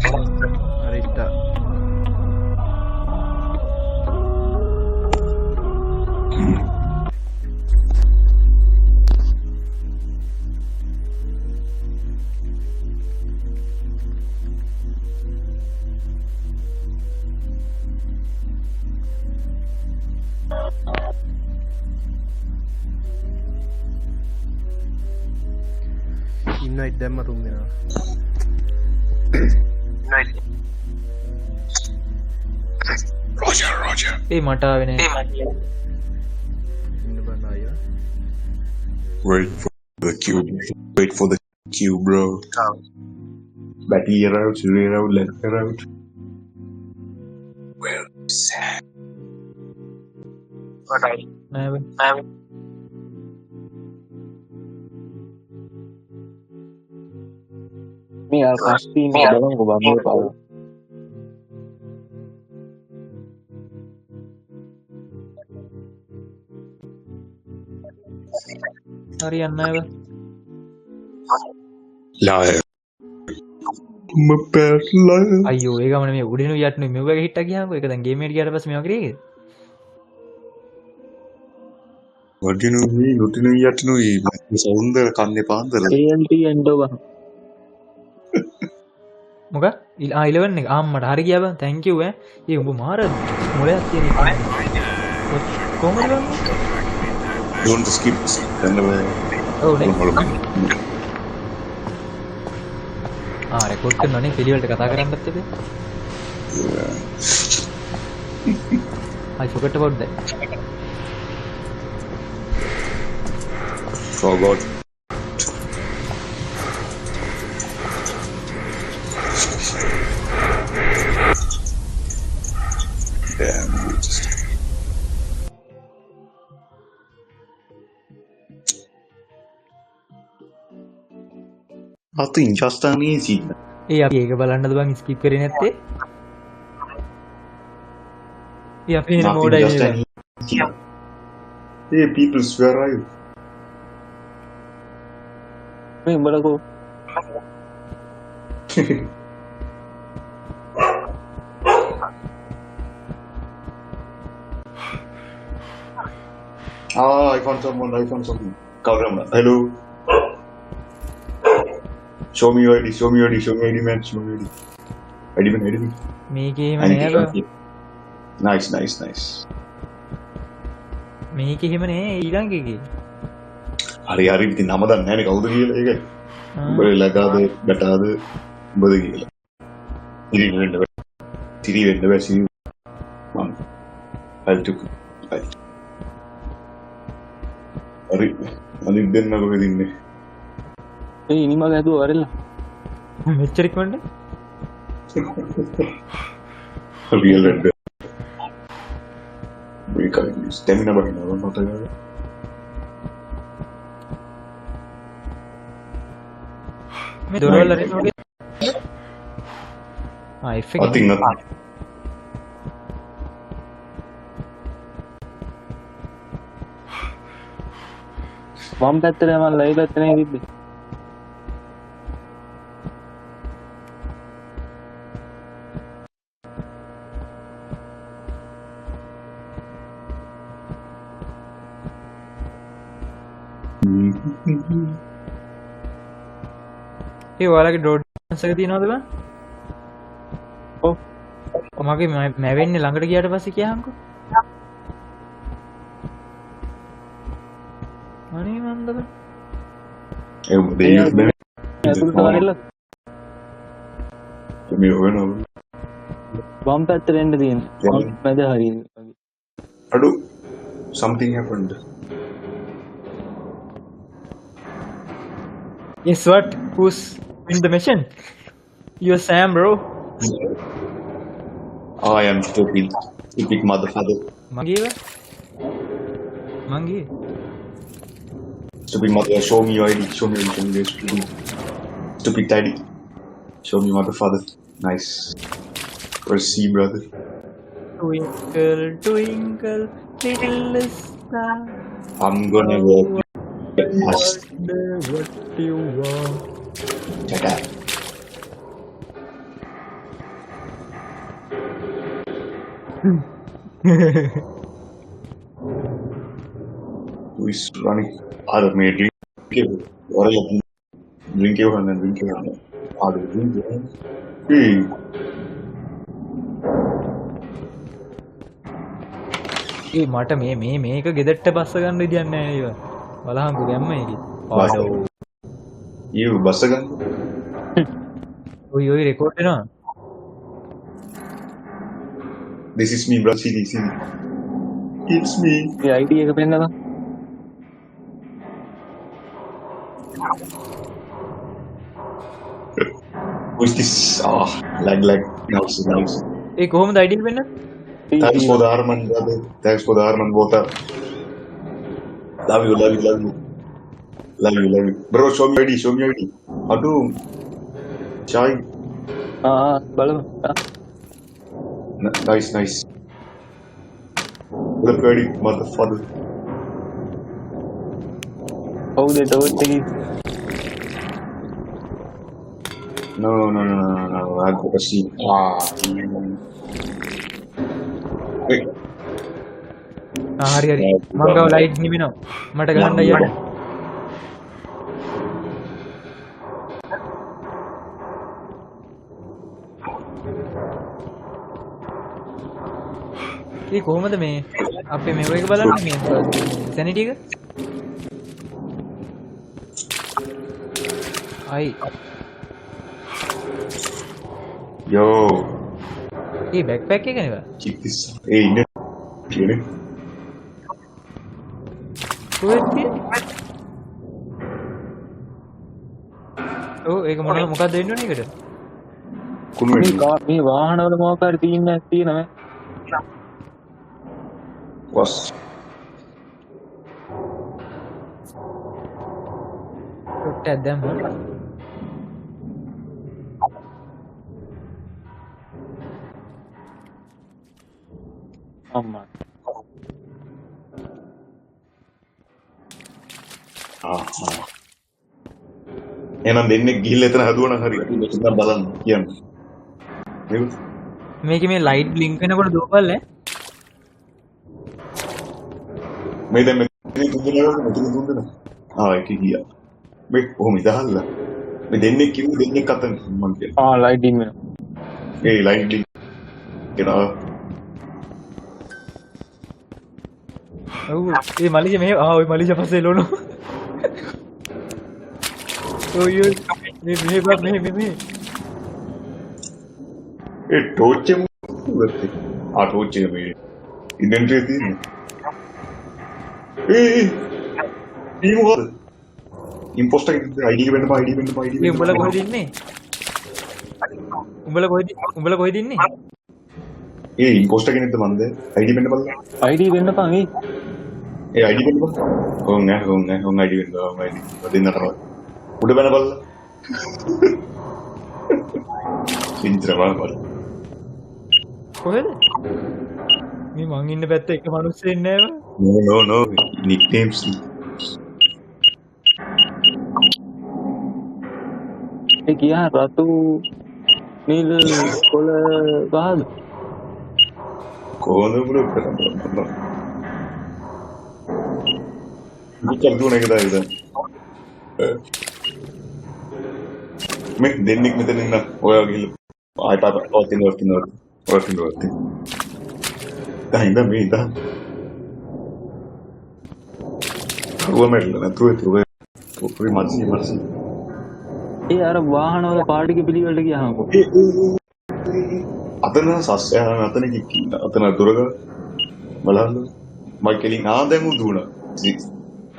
Arita. Invite දැම්ම තුන් දෙනා. Roger. ඒ මට ආවේ නෑ. ඉන්න බන්න අයියා. Wait for the cube. Wait for the cube, bro. Back here out, rear out, left out. Where is Sam? නෑ බං. මේ අර කස්ටින් බලමු බම්බේ පාව. හරියන්නේ නෑ බං. Liar. I'm a bad liar. අයියෝ ඒ ගමන මේ උඩිනු යටනු මෙව හිට්ට ගියාම ඒක දැන් ගේම් එකට ගියාට පස්සේ මේවා කරේද? What do you know? Me, not know yet. No, sound the kanne paandar. ANT එන්න බං. මොකක්? 11 එක ආම්මට හරි ගියා බං. thank you ඈ. ඒ උඹ මාර මොලයක් තියෙන එක. කොහමද බං? Don't skip. ඔව් නේ. රෙකෝඩ් කරනවනේ පිළිවෙලට කතා කරන්නත් එපේ. I forgot about that. Forgot. Damn, we just. I think just an easy. ඒ අපි ඒක බලන්නද බං ස්කිප් කරේ නැත්තේ? ඒ අපි එන Nothing, මෝඩයි just නේද? an easy. Hey, people, where are you? මේ උඹලකෝ I found someone. Kaurama. Hello. Show me your ID, man. Show me ID man. මේකේ එහෙම ID නෑ බං. Nice. මේකේ එහෙම නෑ ඊළඟ එකේ. හරි ඉතින් නම දන්නේ නැහැ නේ කවුද කියලා ඒක. උඹේ ලගාද බටාද උඹද කියලා. ඉරි වෙන්න බැසි මම හල්ටුක. හරි අනිත් දෙන්න කොහෙද ඉන්නේ? මේ ඉනිමග ඇදුව වරෙල්ලා මෙච්චර ඉක්මනට Real red. We can stamina බහිනවා මතකද? මේ දොරවල් අරින්න ඕනේ. F එක. I think not. වම් පැත්තට මම ලයිව් පැත්තට නේ තිබ්බේ. ඒ ඔයාලගේ ඩෝඩ් ඩාන්ස් එක තියෙනවද බං? ඔව්. මගේ මැවෙන්නේ ළඟට ගියාට පස්සේ කියහන්කෝ. අනේ මන්ද බං. ඒ දෙයියොත් බෑ. ඇතුළට වරෙල්ලා මේ වෙනවා. වම් පැත්තට එන්න තියෙනවා. වම් මැද හරියන්නේ. අඩු something happened. Guess what? Who's in the mission? You're Sam, bro. I am stupid motherfucker. මගේව? මගේ? Stupid mother, show me your ID. Show me stupid daddy. Show me motherfucker. Nice. Where's C, brother? Twinkle, twinkle, little star. I'm gonna go. Wonder what you want. Shut up. Who is running? Are me drink? Or drink you and drink you. Are you drink? Hey. ඒ මට මේක ගෙදරට බස්ස ගන්න විදියක් නැහැ ඒව. බලහංකු ගැම්ම ඒකේ. ආඩෝ. You bus again? ඔය රෙකෝඩ් වෙනවා. This is me, bro. See. It's me. A ID එක පෙන්නනවා. Who is this? Ah, lag. Nice. ඒ කොහොමද ID එක වෙන්න? Thanks for the Arman, brother. Thanks for the Arman, both are. Love you. Bro, show me ID. How to? Chai. බලමු. Nice. Look ready, motherfucker. ඔව් දෙතෝත් එකේ. No. I got to see. Wait. හරි. මං ගාව light නිවෙනවා. මට ගහන්න යන්න. ඒ කොහොමද මේ අපේ මේව එක බලන්නේ මේ සැනිටි එක? අයි. Yo. ඒ බෑක්පැක් එක නේද? Keep this. Hey, in it. කොහෙද තියෙන්නේ? ඔව් ඒක මොකක්ද වෙන්න ඕනේ ඒකට? මේ වාහනවල මොකක් හරි තියෙනවා. Was. ටොට්ටක් දැම්ම. අම්මා. එහෙනම් දෙන්නේ ගිහිල්ලා එතන හදුවනම් හරි. ඉතින් බලන්න කියන්න. නේද? මේකේ මේ ලයිට් බ්ලින්ක් වෙනකොට දුවපල්ල ඈ. මේ දැන් මෙතන තුන්දෙනා. ඒක ගියා. මේ කොහොම ඉදහල්ලා. මේ දෙන්නේ කිව්ව දෙන්නේ අතන මම කියනවා. ලයිටින් වෙනවා. ඒ ලයිටින් එනවා. ඔව් ඒ මලිජ මේ ඔය මලිජ පස්සේ එළවනු. ඔය මේ ඒ ටෝච් එක ටෝච් එක මේ ඉඩෙන්ටිටි තියෙන්නේ. ඒ මොකද? ඉම්පෝස්ටර් ID එක වෙන්න බා ID. මේ උඹලා කොහෙද ඉන්නේ? උඹලා කොහෙද ඉන්නේ? ඒ ඉම්පෝස්ටර් කෙනෙක්ද මන්ද? ID වෙන්න බලන්න. ID වෙන්න පන් ඒ. ඒ ID වෙන්න බා. හොන් ID වෙන්න බා. දෙන්න තමයි. උඩ බැන බලන්න. සින්තර බලන්න. කොහෙද? මේ මං ඉන්න පැත්තේ එක මිනිස්සු ඉන්නේ නෑව. No. Nicknames. ඒ ගියා රතු නිල් කොළ ගහද? කොහොමද බ්‍රෝ කරන්නේ? විකල් දුන එක දායිද? මේ දෙන්නෙක් මෙතන ඉන්න ඔයා ගිහලා ආයි පාපා ඔතින්. දැන් මේ ඉඳන් කොහොමද නැතුව පොරි මල්සි ඒ අර වාහනවල පාටික පිළිවෙලට ගියාම අතන සස්ය අතන දුරග බලන්න මයිකලින් ආදැන් උදුණා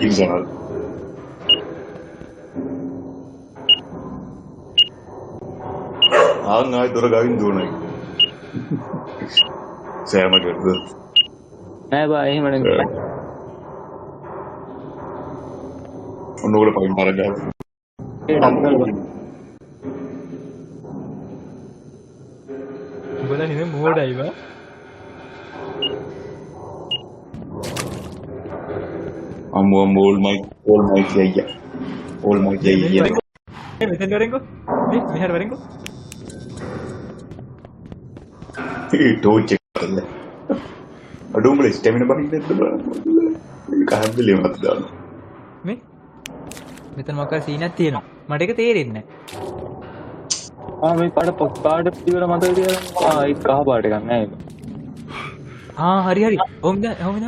ඉන්සනල් ආයි දුරගින් දුණයි සෑම කරද නෑ බා එහෙම නෙමෙයි ඔන්නෝල පයින් පාරගා උඹලා නෙමෙයි මෝඩයි වා all my yeah මෙතෙන් වරෙන්කෝ මේ මෙහෙර වරෙන්කෝ ටෝච් එක අඩුම ස්ටැමිනා බහින්න නැද්ද බලන්න. කහබ්බලේ මත දාන්න. මේ මෙතන මොකක් සීනක් තියෙනවා. මට ඒක තේරෙන්නේ මේ පාට පිළිවෙල මතක තියාගන්න. ඒක කහ පාට එකක් නෑ ඒක. නැහැ. හරි හරි. ඔහොමද ඔහොමද?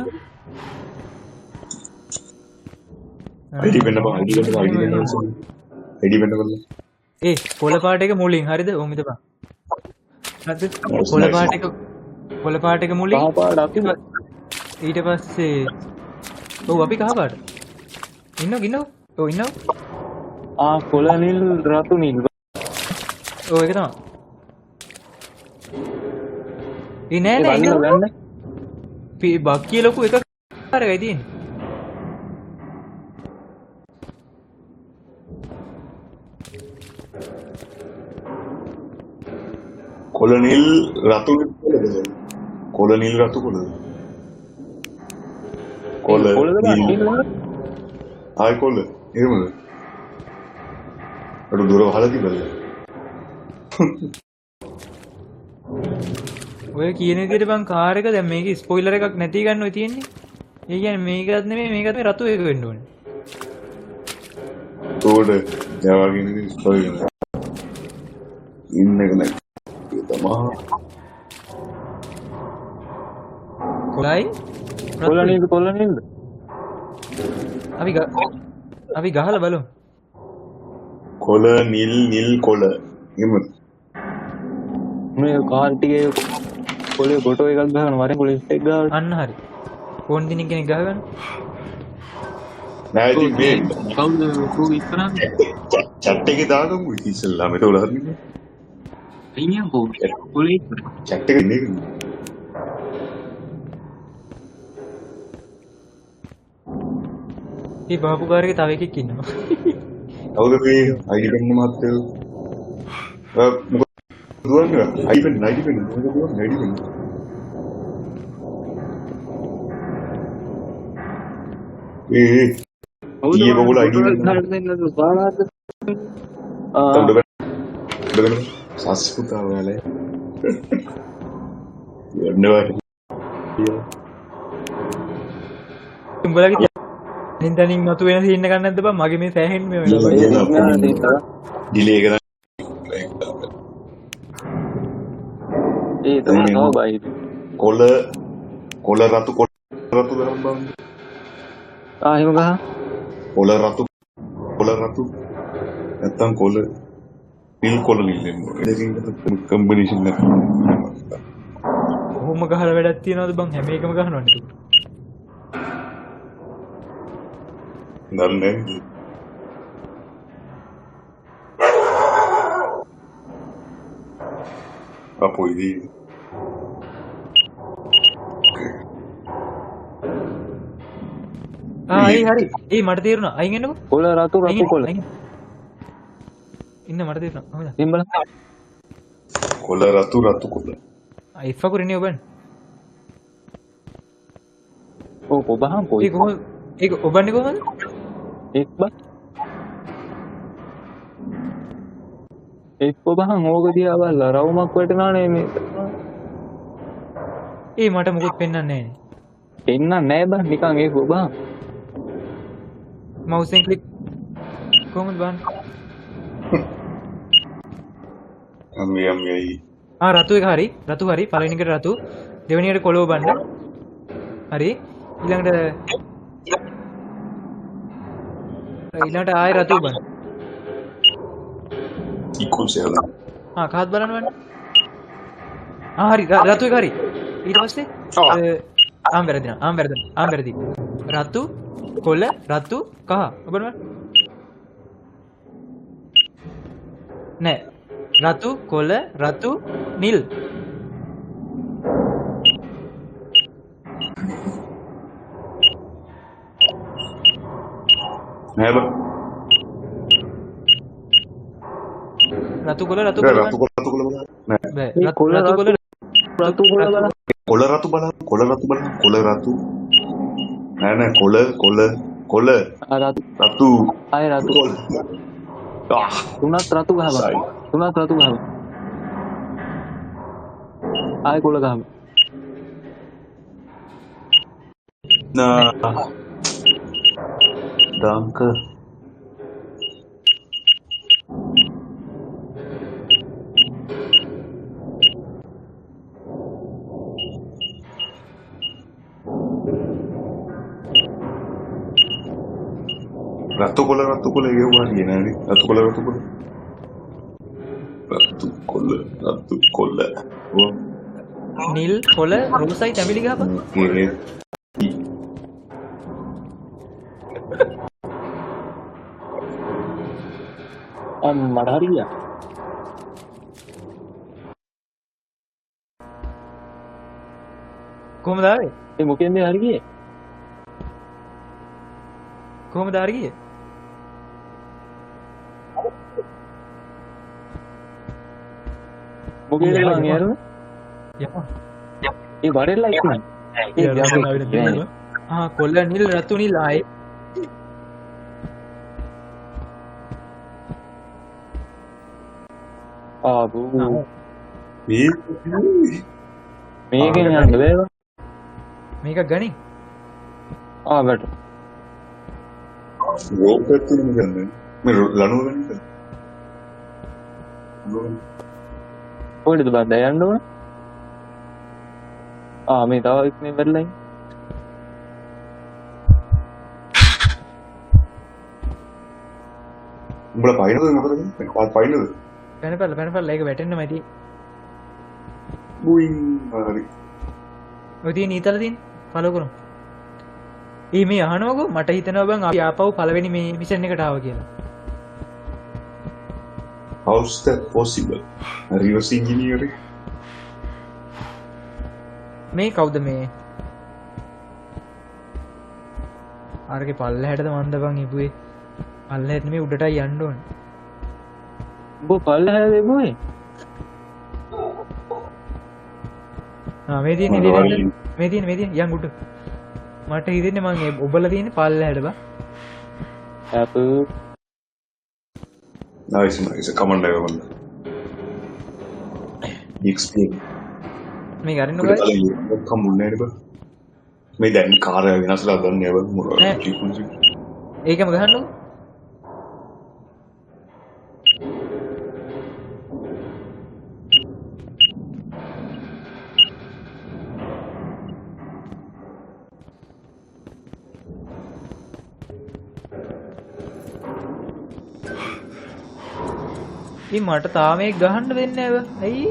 ID වෙන්න බා ID වෙන්න කොල්ල. පොළ පාට එක මුලින් හරිද? ඔහොමද බං. හරිද? පොළ පාට එක මුලින් කහ පාට අපි ඊට පස්සේ ඔව් අපි කහ පාට. ඉන්නව. ඔව් ඉන්නව. කොළ නිල් රතු නිල්. ඔව් ඒක තමයි. නෑ ඉන්නව. බක්කිය ලොකු එක කාරකයි තියෙන්නේ. කොළනිල් රතු කොළනිල් රතු කොළ ආයි කොළ එහෙමද අර දුර වහලා තිබ්බද ඔය කියන විදිහට බං කාර් එක දැන් මේකේ ස්පොයිලර් එකක් නැති ගන්න ඔය තියෙන්නේ. ඒ කියන්නේ මේකත් නෙමෙයි මේකත් මේ රතු එක වෙන්න ඕනේ. තෝඩ යවාගෙන ස්පොයිලර් ඉන්නක නැහැ. කොළයි කොළ නිල්ද අපි ගහලා බලමු. කොළ නිල් කොළ එහෙමද මේ කාර් ටිකේ කොළේ ෆොටෝ එකක් ගහන වරෙන් පොලිස් එක ගාව අන්න හරි. ෆෝන් දිනින් කෙනෙක් ගහගන්න. නෑ ඉතින් මේ කවුද කෝ ඉස්සරහ chat එකේ දාගමු ඉතින්සල්ලාම ඒක උලහරින්නේ අයිනියම් කොළේ chat එකේ ඉන්නේ මේ බාපු කාර්යයේ තව එකෙක් ඉන්නවා. කවුද මේ ID වෙන්න මාත්‍යෝ මොකද දුවන්නේ ID වෙන්න මොකද දුවන්නේ ID වෙන්න ඊයේ බබුල ID වෙන්න උඩ සස්පුතා වලේ යන්නවා උඹලගේ නින්දනින් මතු වෙන සීන් එකක් නැද්ද බං මගේ මේ සෑහෙන්න මේ ඩිලේ එක ඒ තමයි නෝ බයි කොළ රතු ගරම් බං එහෙම ගහ කොළ රතු නැත්තම් කොළ නිල් එන්න දෙකින් කම්බිනේෂන් එක කොහොම ගහලා වැඩක් තියනවද බං හැම එකම ගහනවනේ දන්නේ අපොයිදී හරි මට තේරුණා අයින් එන්නකෝ කොළ රතු කොළ ඉන්න මට තේරුණා හොඳයි සිම්බල කොළ රතු කොළ ඉෆා කුරිනේ ඔබන් ඔබහම් පොයි ඒක ඔබන්නේ කොහමද එක් ඔබහන් ඕක දිහා බලලා රවුමක් වැටෙනානේ මේ මට මොකුත් පෙන්වන්නේ නැහැ පෙන්නන්නේ නැහැ බං නිකන් ඒක ඔබහන් මවුස් එකෙන් ක්ලික් කොහොමද බලන්න අම්මයි රතු එක හරි පළවෙනි එකට රතු දෙවෙනි එකට කොළව බන්න හරි ඊළඟට ආයෙ රතු බන්න කහත් බලන්න වන්න හරි රතු එක හරි ඊට පස්සේ ආම් වැරදි රතු කොළ රතු කහ ඔබන නෑ රතු කොළ රතු නිල් නෑ බං රතු කොළ නෑ රතු ආය රතු තුනත් රතු ගහනවා ආය කොළ ගහනවා Nah. Danke. Ratu kola ye huwa ye na ni. Ratu kola. Ratu kola. නිල් කොළ රෝසයි තැඹිලි ගහපන්. Okay. මට හරිය. කොහමද ආවේ? ඒ මොකෙන්ද හරියේ? කොහමද ආර ගියේ? මොකේද මං යන්නේ? යපන්. ඒ වරෙල්ලා ඉන්නේ. කොල්ල නිල් රතු නිල් ආයේ ආබු Me. මේකෙන් යන්න බෑවා. මේක ගනි. ආවට Rope itu ni kan? Me lanu kan? කොහෙද බන්ද යන්න ඕන? මේ තව ඉක්නේ වෙරළයි. Umbla painu tu apa tu? Painu tu. පැනපල්ල ඒක වැටෙන්න මැති. Buing. Hari. ඔය තියෙන ඊතල තියෙන ෆලෝ කරමු. මේ අහනවකෝ මට හිතනවා බං අපි ආපහු පළවෙනි මේ මිෂන් එකට ආවා කියලා. How's that possible? Reverse engineering. මේ කවුද මේ? අරගේ පල්ලහැටද මන්ද බං ඉපුවේ. පල්ලහැට නෙමෙයි උඩටයි යන්න ඕනේ. උඹ පල්ලහැ දෙමුවේ. මේ තියෙන යන් උඩ. මට හිතෙන්නේ මං ඔබලා තියෙන්නේ පල්ලහැට බං. අපු Nice. Come on, everyone. Explain. මේ ගරින්න ගායි. Come on, everyone. මේ දැන් කාර් එක වෙනස්ලා ගන්න ඒව මොනවා ඒකම ගහන්නකො. මට තාම ඒක ගහන්න දෙන්නේ නැහැ. ඇයි?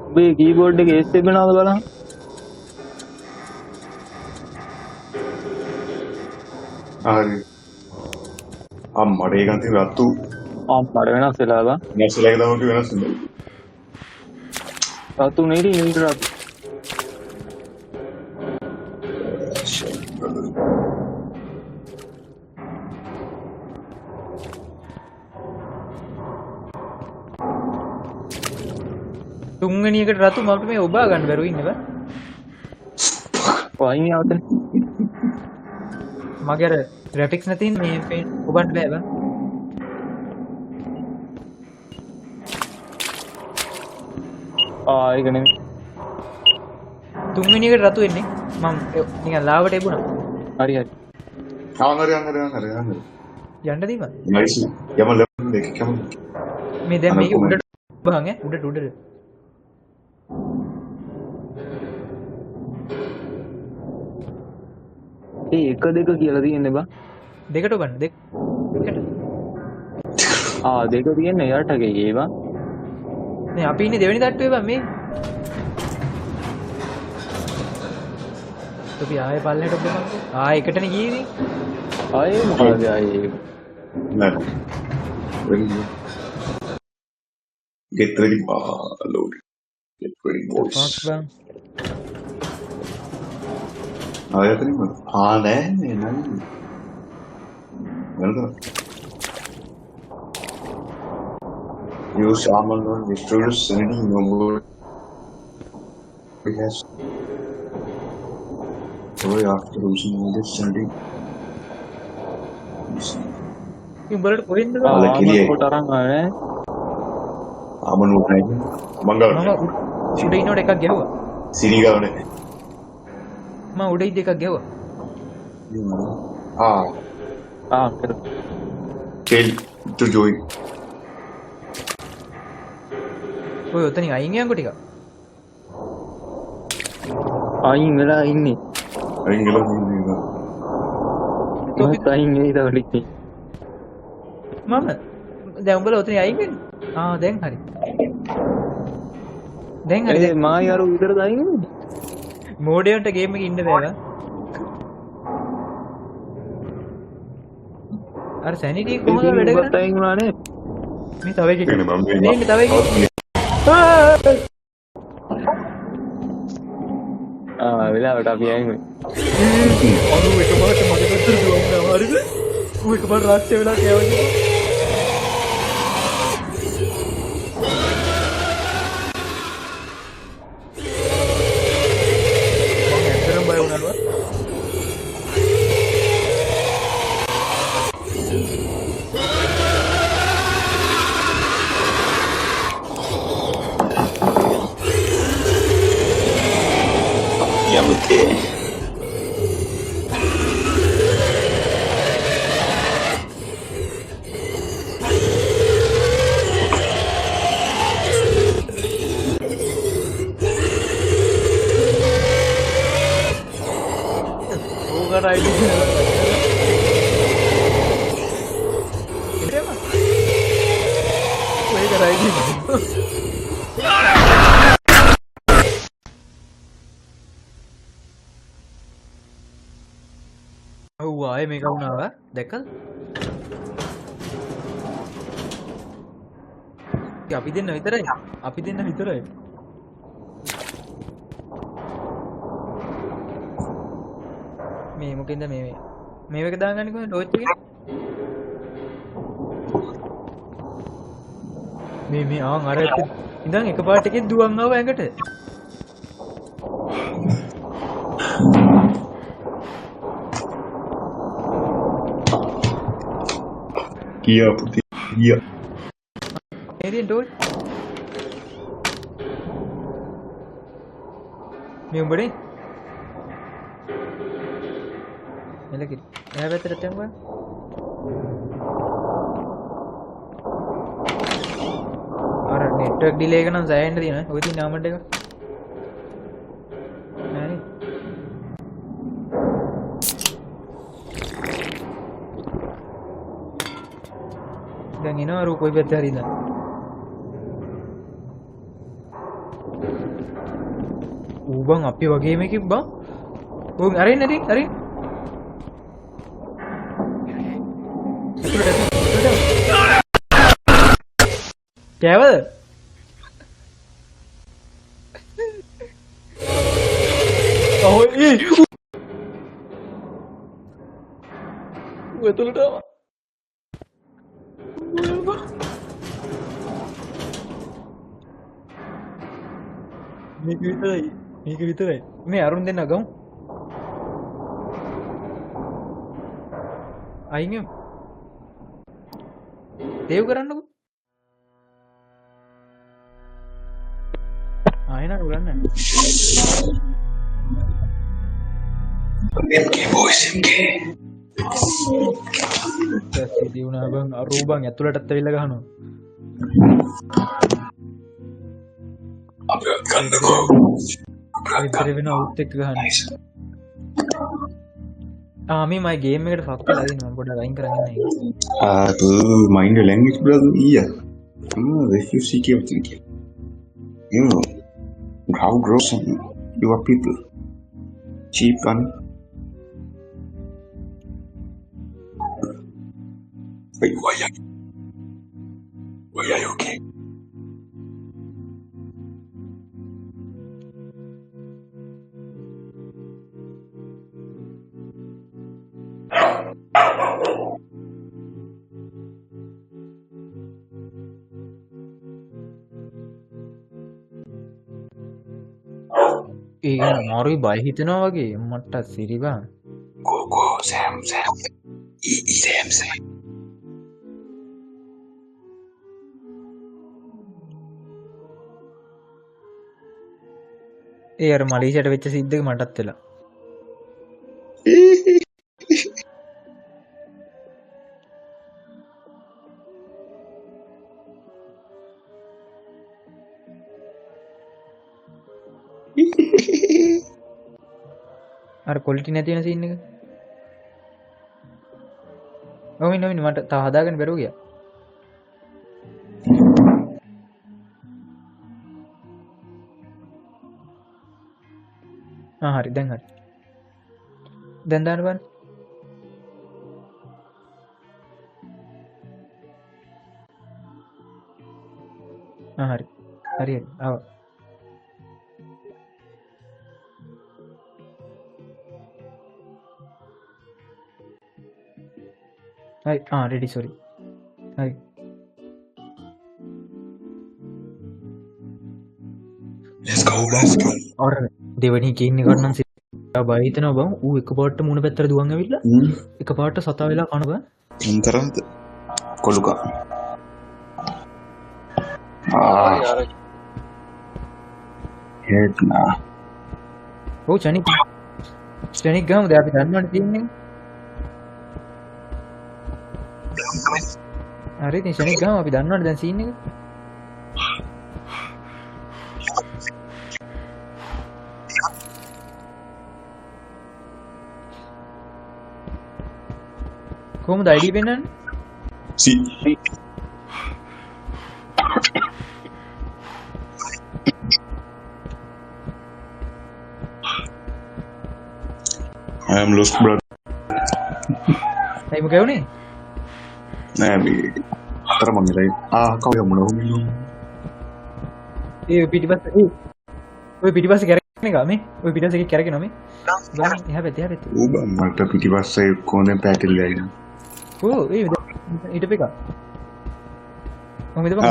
ඔබේ කීබෝඩ් එකේ S තිබෙනවද බලන්න. හරි. මට ඒක අන්තිම රතු. මට වෙනස් වෙලා බා. වෙනස් වෙලා ගියාම වෙනස් වෙනවා. රතු නෙරි නිල් රතු. තුන්වෙනි එකට රතු මට මේ ඔබා ගන්න බැරුව ඉන්නේ බා. වයින් යවද? මගේ අර ග්‍රැෆික්ස් නැති මේ ඔබන්න බෑ බා. ඒක නෙමෙයි. තුන්වෙනි එකට රතු එන්නේ. මම නිකන් ලාවට එබුණා. හරි. හරි. යන්න දීපන්. Nice. යම ලෙවල් එක කම. මේ දැන් මේක උඩට බහන් උඩට. ඒ 1 2 කියලා තියෙන්නේ බා. දෙකට ඔබන්න දෙකට. දෙක තියෙන්නේ යට ගියේ බා. නේ අපි ඉන්නේ දෙවෙනි තට්ටුවේ බා මේ. අපි ආයේ පල්ලෙට ඔබමන්කෝ. එකටනේ ගියේ ඉතින්. ආයේ මොකද ආයේ? නෑ. Get ready, load. Get ready, boys. බං. ආයතනෙ නෑ වෙනද? Use armor on destroyers sending no more. Yes. So after losing all this sending. උඹලට කොහෙන්ද බං? කොට අරන් ආවේ. ආමනු නැහැ. මංගල. මම උඩ ඉන්නකොට එකක් ගැහුවා. සිරි ගාවනේ. මම උඩ ඉද එකක් ගැව්වා. කර tell to join. ඔය ඔතනින් අයින් යන්කො ටික. අයින් වෙලා ඉන්නේ අයින් ගලව ඉන්නේ. මත් අයින් වෙයි තවලික් මම දැන් උඹලා ඔතනින් අයින් වෙන්නේ. දැන් හරි. දැන් හරි. ඒ මායාරු විතර අයින් වෙන්නේ මෝඩයන්ට ගේම් එකේ ඉන්න බෑවා. අර සැනිටි කොහොමද වැඩ ඉතින් කරන්නේ? අයින් වුණා නේ මේ තව එකෙක්. එන්නේ මම නේ තව එකෙක්. වෙලාවට අපි අයින් වෙයි අනු එකපාරට මගේ පැත්තට දුවනවා හරිද? ඌ එකපාර රාක්ෂය වෙලා කෑවනේ. මම ඇත්තටම බය වුණා. යමුකේ. ඕක රයිඩ් ඔව් ආයේ මේක වුණාවා දැක්කද? අපි දෙන්න විතරයි. අපි දෙන්න විතරයි. මේ මොකෙන්ද මේක දාගන්නේ කොහේ ටෝච් එකේ? මේ අර ඇත්ත ඉඳන් එකපාරට එකෙන් දුවන් ආව ඇඟට. කියා පුතේ කියා. එදින් ටෝච් මේ උඹනේ එලකිරි එයා පැත්තට යන්න බෑ. අර නෙට්වර්ක් ඩිලේ එක නම් සෑහෙන්න තියෙනවා. ඔය තියෙන නාමඩ් එක නෑනේ. දැන් එනවා අර කොයි පැත්තේ හරි ඉඳන්. ඌ බං අපි වගේම එකෙක් බං. ඔය අරින්න හරි. කෑවද? ඔහොයි ඌ එතනට ආවා. මේක විතරයි. මේ අරුන් දෙන්න ගමු. අයින් යමු. සේව් කරන්නකෝ. ආයෙත් උරන්න. MK boys MK. සීදී උනා බං අරූ බං ඇතුළටත් ඇවිල්ලා ගහනවා. අපේ ගන්නකෝ. විතර වෙන අවුට් එක ගහන්න. මේ මයි ගේම් එකට ෆක් වෙලා දිනවා පොඩ්ඩක් අයින් කරගෙන ඉන්න. Mind your language brother. Yeah. Refuse everything. You know how gross your people. Cheap one. Wait, why are you okay? ඒක මාරුයි බය හිතෙනවා වගේ මට සිරි බං. Go Sam. Sam. ඒ අර මලේසියට වෙච්ච සිද්දක මටත් වෙලා. අර ක්වොලිටි නැති වෙන සීන් එක. ඔමින් මට තව හදාගන්න බැරුව ගියා. හරි දැන් හරි. දැන් දාන්න බලන්න. හරි. හරි ආව. හරි රෙඩි සෝරි. හරි. let's go let's go අර දෙවෙනි කීන්නේ ගන්න සිතා බය හිතනවා බං ඌ එකපාරට මුණ පැත්තට දුවන් ඇවිල්ලා එකපාරට සතා වෙලා කනවා අන්තරද කොළුකා හෙට්නා ඔව් චනික් ගාමුද අපි දන්නවනේ තියෙන්නේ හරි ඉතින් චනික් ගාම අපි දන්නවනේ දැන් සීන් එක කොහොමද ID පෙන්නන්නේ? see I am lost brother ඇයි මොකද වුනේ? නෑ මේ අතර මං ඉලයි කවුද මොන හොමිනු ඒ පිටිපස්සේ කැරගෙන ගා මේ ඔය පිටිපස්සේ කැරගෙන මේ ගා එහා පැත්තේ ඌ මට පිටිපස්සේ කොහෙන්ද පැටලිලා ඉන්න ඕ ඒ ඊට පෙක මොකද බං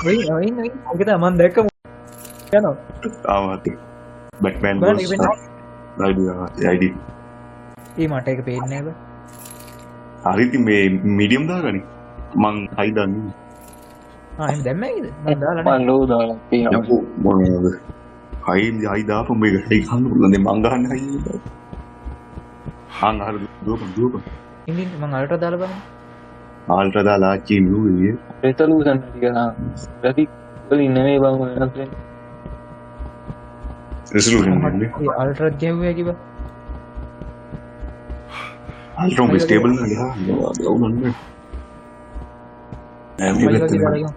හරි ඔය ඉන්න ඒක තමයි මම දැක්ක යනවා ආවත් බැට්මෑන් බලන්න ගෝස් ID ඒ මට ඒක පේන්නේ නෑ බං හරි ඉතින් මේ මීඩියම් දාගනි මං හයි දන්නේ එහෙනම් දැම්මයිද මම දාලා මම ලෝ දාලා තියෙනවා යකෝ මොනවද හයි දාපු මේක හයි ගන්න පුළුවන් දැන් මං ගන්න හයි අර දුවපන් ඉතින් මම අල්ට්‍රා දාලා බලන්න ආල්ට්‍රා දාලා ආච්චි නුවේ රෙසලූෂන් ටික ග්‍රැෆික් වලින් නෙමෙයි බං වෙනස් වෙන්නේ රෙසලූෂන් නේ ඒ අල්ට්‍රා ගැහුවා කිව්වා ආල්ට්‍රා මේ ස්ටේබල් නෑ ගහනවා නෑ අයි වගේ දාලා ගමු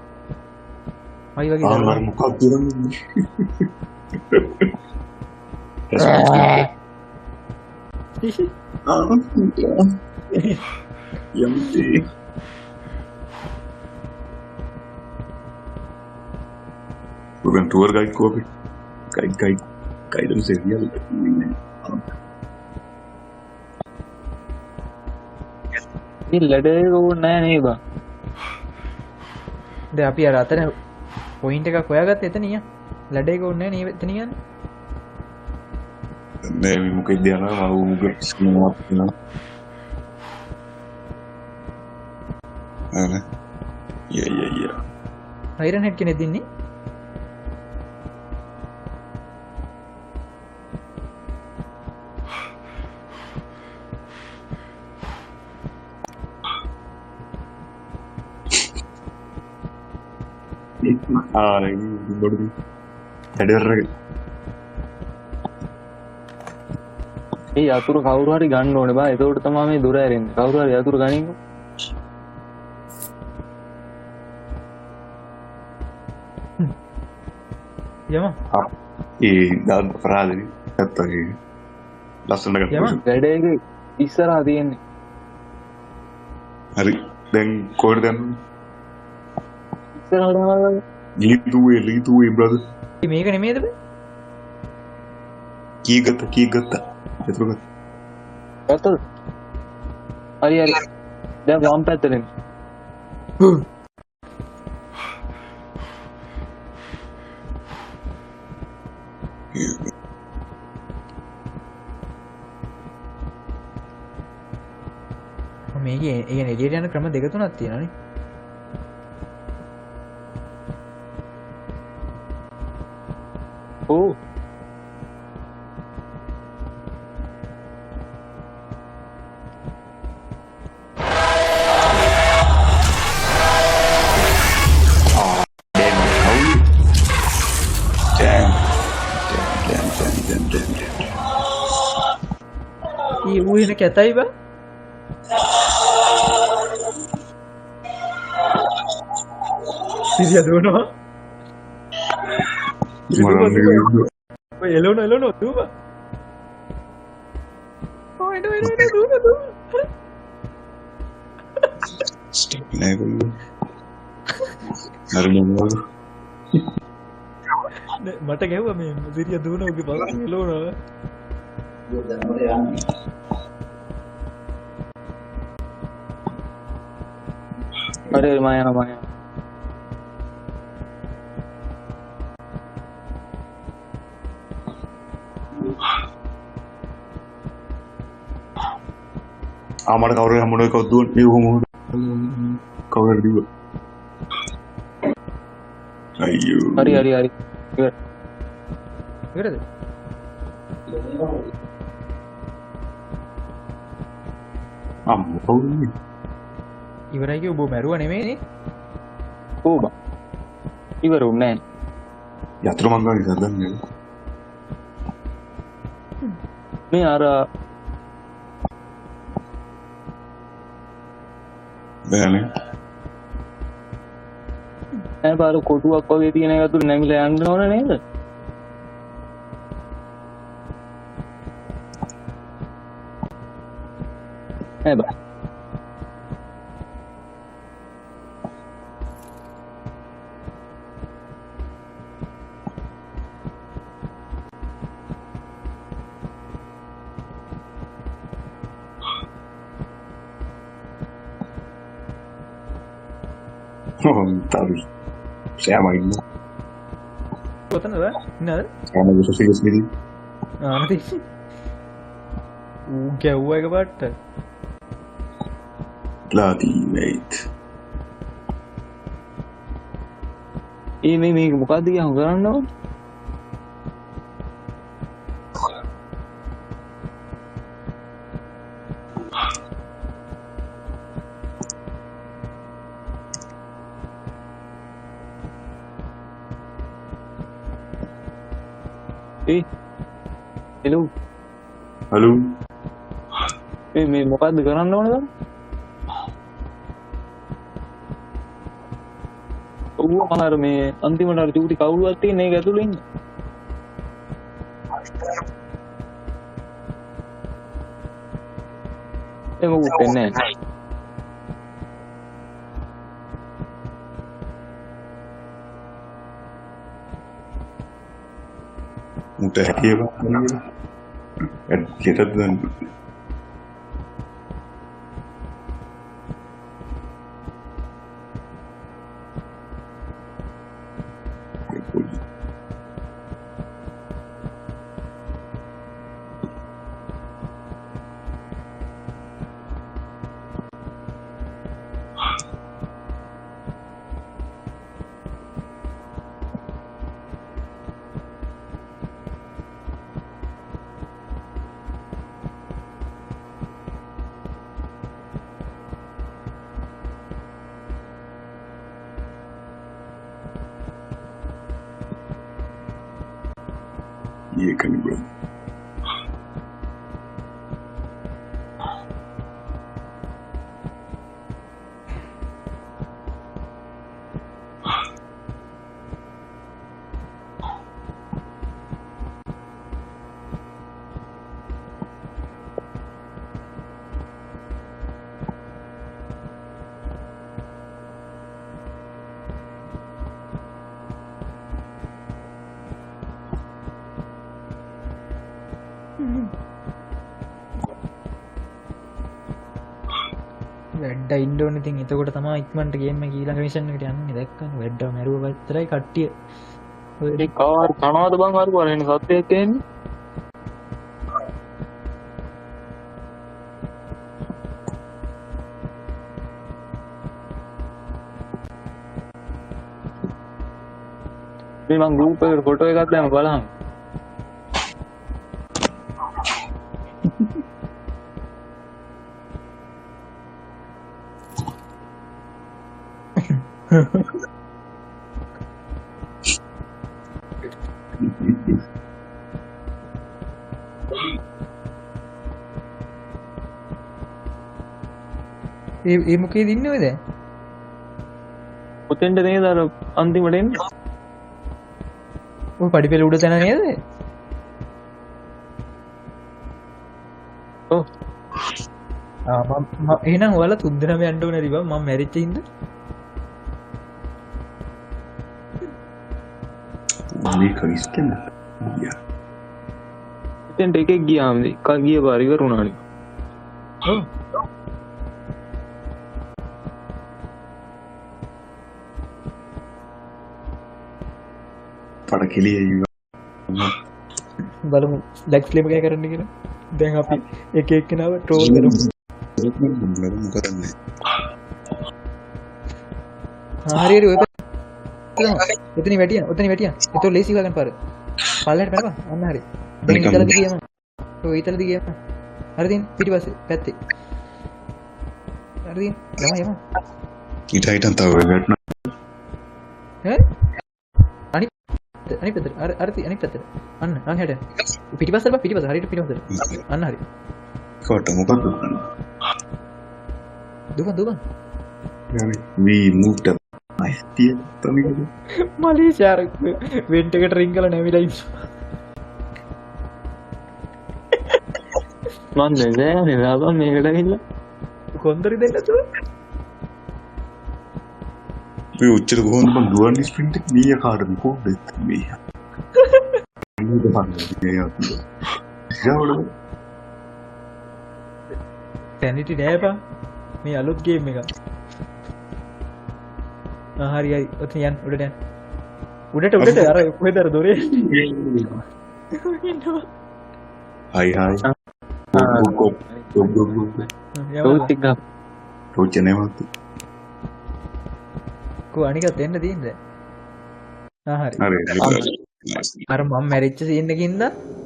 අයි වගේ දාලා ආ මොකක්ද කියන්නේ යම්ටි we're going tour guide copy guidance area මේ ලැඩේ ඕනේ නෑ නේ බං දැන් අපි අර අතන පොයින්ට් එකක් හොයාගත්ත එතනිය ලැඩේ එක ඕනේ නෑ නේ එතන යන්නේ නෑ මේ මොකෙද යනවා මම උග ස්කීමක් වෙනවා අනේ යා අයිරන් හෙඩ් කෙනෙක් දින්නේ බොඩු හැඩර් ඒ යතුරු කවුරු හරි ගන්න ඕනේ බා එතකොට තමයි මේ දොර ඇරෙන්නේ කවුරු හරි යතුරු ගනින්නකො යම ඒ දාන්න අපරාධනේ නැත්තගේ ලස්සන ගන්න වැඩේ එක ඉස්සරහා තියෙන්නේ හරි දැන් කොහෙද යන්නේ ඉස්සරහට ආවම ලීතුවේ බ්‍රදර් මේක නෙමෙයිද බේ කී ගත්තා එතකොට ගත්තොත් හරි දැන් වම් පැත්තෙන් මේකේ ඒ කියන්නේ එළියට යන ක්‍රම දෙක තුනක් තියෙනවානේ ඕ ඌ එන කැතයි බං. සිරියා දුවනවා. ඔය එළවන දුව. ඔය දුව. ස්ටෙප් නෑ කොල්ලෝ. හරියනවා. මට ගැහුවා මේ සිරියා දුවන උගේ බලන්න එළවනවා. අरे माया ආමඩ කවුරු හැමෝම කවුද මේ කොහොමද කවුරුද දිව අයියෝ hari ඉවරද? අම්මෝ ඉවරයි කිව්ව ඔබ මැරුවා නෙමෙයිනේ. oh bang ibaru nen යතුරු Mangal ඉස්සරදන්නේ මේ අර බෑනේ නෑ බාර කොටුවක් වගේ තියෙන එක තුල නැමිලා යන්න ඕන නේද? නෑ බා tahu saya main කොතනද? නේද? sama gue sosial sendiri නැති. ඌ ගැව්වා එකපාරට. bloody mate මේ මොකද්ද කියහම කරන්න ඕන? hello halo මේ මොකද්ද කරන්න ඕනද? ඔව් මහර මේ අන්තිමට අර චූටි කවුරුවක් තියෙන ඒක ඇතුළේ ඉන්නේ. ඒක මොකද වෙන්නේ? mudah dia bang kita tuh iya kan bro වැඩ ඉන්න ඕනේ. ඉතින් එතකොට තමයි ඉක්මනට ගේම් එක ඊළඟ මිෂන් එකට යන්නේ. දැක්කනේ වැඩ මැරුව පැත්තරයි කට්ටිය. ඒ කාර් කනවාද බං අර බලන්න සත්‍යයක් එන්නේ? මේ මං ගෲප් එකට ෆොටෝ එකක් දැම්ම බලන්න. ඒ මොකේද ඉන්නේ ඔය දැන්? ඔතෙන්ට නේද අර අන්තිමට එන්නේ? ඔය පඩිපෙළ උඩ තැන නේද? ඔව්. මම එහෙනම් ඔයාලා තුන්දෙනාම යන්න ඕනේ රිවා මම මැරිච්ච හින්දා. මේ කවිස්කන ඔතෙන්ට එකෙක් ගියාම එකක් ගිය පාර ඉවර වුණානේ. ඔව්. පඩ කෙලිය බලමු ලැග් ෆ්ලේම් එකයි කරන්න කියලා. දැන් අපි එක එක්කෙනාව ට්‍රෝල් කරමු. හරි හරි ඔය එතන වැටියා. ඒතෝ ලේසි ගන්න පාර. පල්ලෙහාට පැනපන්. අන්න හරි. දැන් ඉතලද ගියම. ඔය ඉතලද ගියම. හරි දින් පිටිපස්සේ පැත්තේ. හරි දින් යම. හිටන් තව වැටෙන ඈ? අනිත් පැත්තට. අනිත් පැත්තට. අන්න හැට. පිටිපස්සට පිටිපස්ස හරියට පිටිපස්සට. අන්න හරි. කොට මොකක්ද? දුක. we moved up අයිතිය තමයි මලේසියා වෙන්ට් එකට රින් කරලා නැවිලා ඉන්නවා. මන් නෑ ලාබම් මේකට ගිහිල්ලා කොන්දරි දෙන්න තු. මේ උච්චර කොහොමද මන් දුවන්නේ ස්ප්‍රින්ට් එක මීය කාඩද කොහොමද මේ නේද බං යවල පැනිටි නෑ බං මේ අලුත් ගේම් එක. හරි ඔතන යන්න උඩට යන්න. උඩට අර කොහෙද අර දොරේ ඉන්නවා. හයි තෝතික තෝචනේවත් කො අනිකත් එන්න තියෙන්නේ. හරි. හරි අර මම මැරිච්ච සීන් එකකින්ද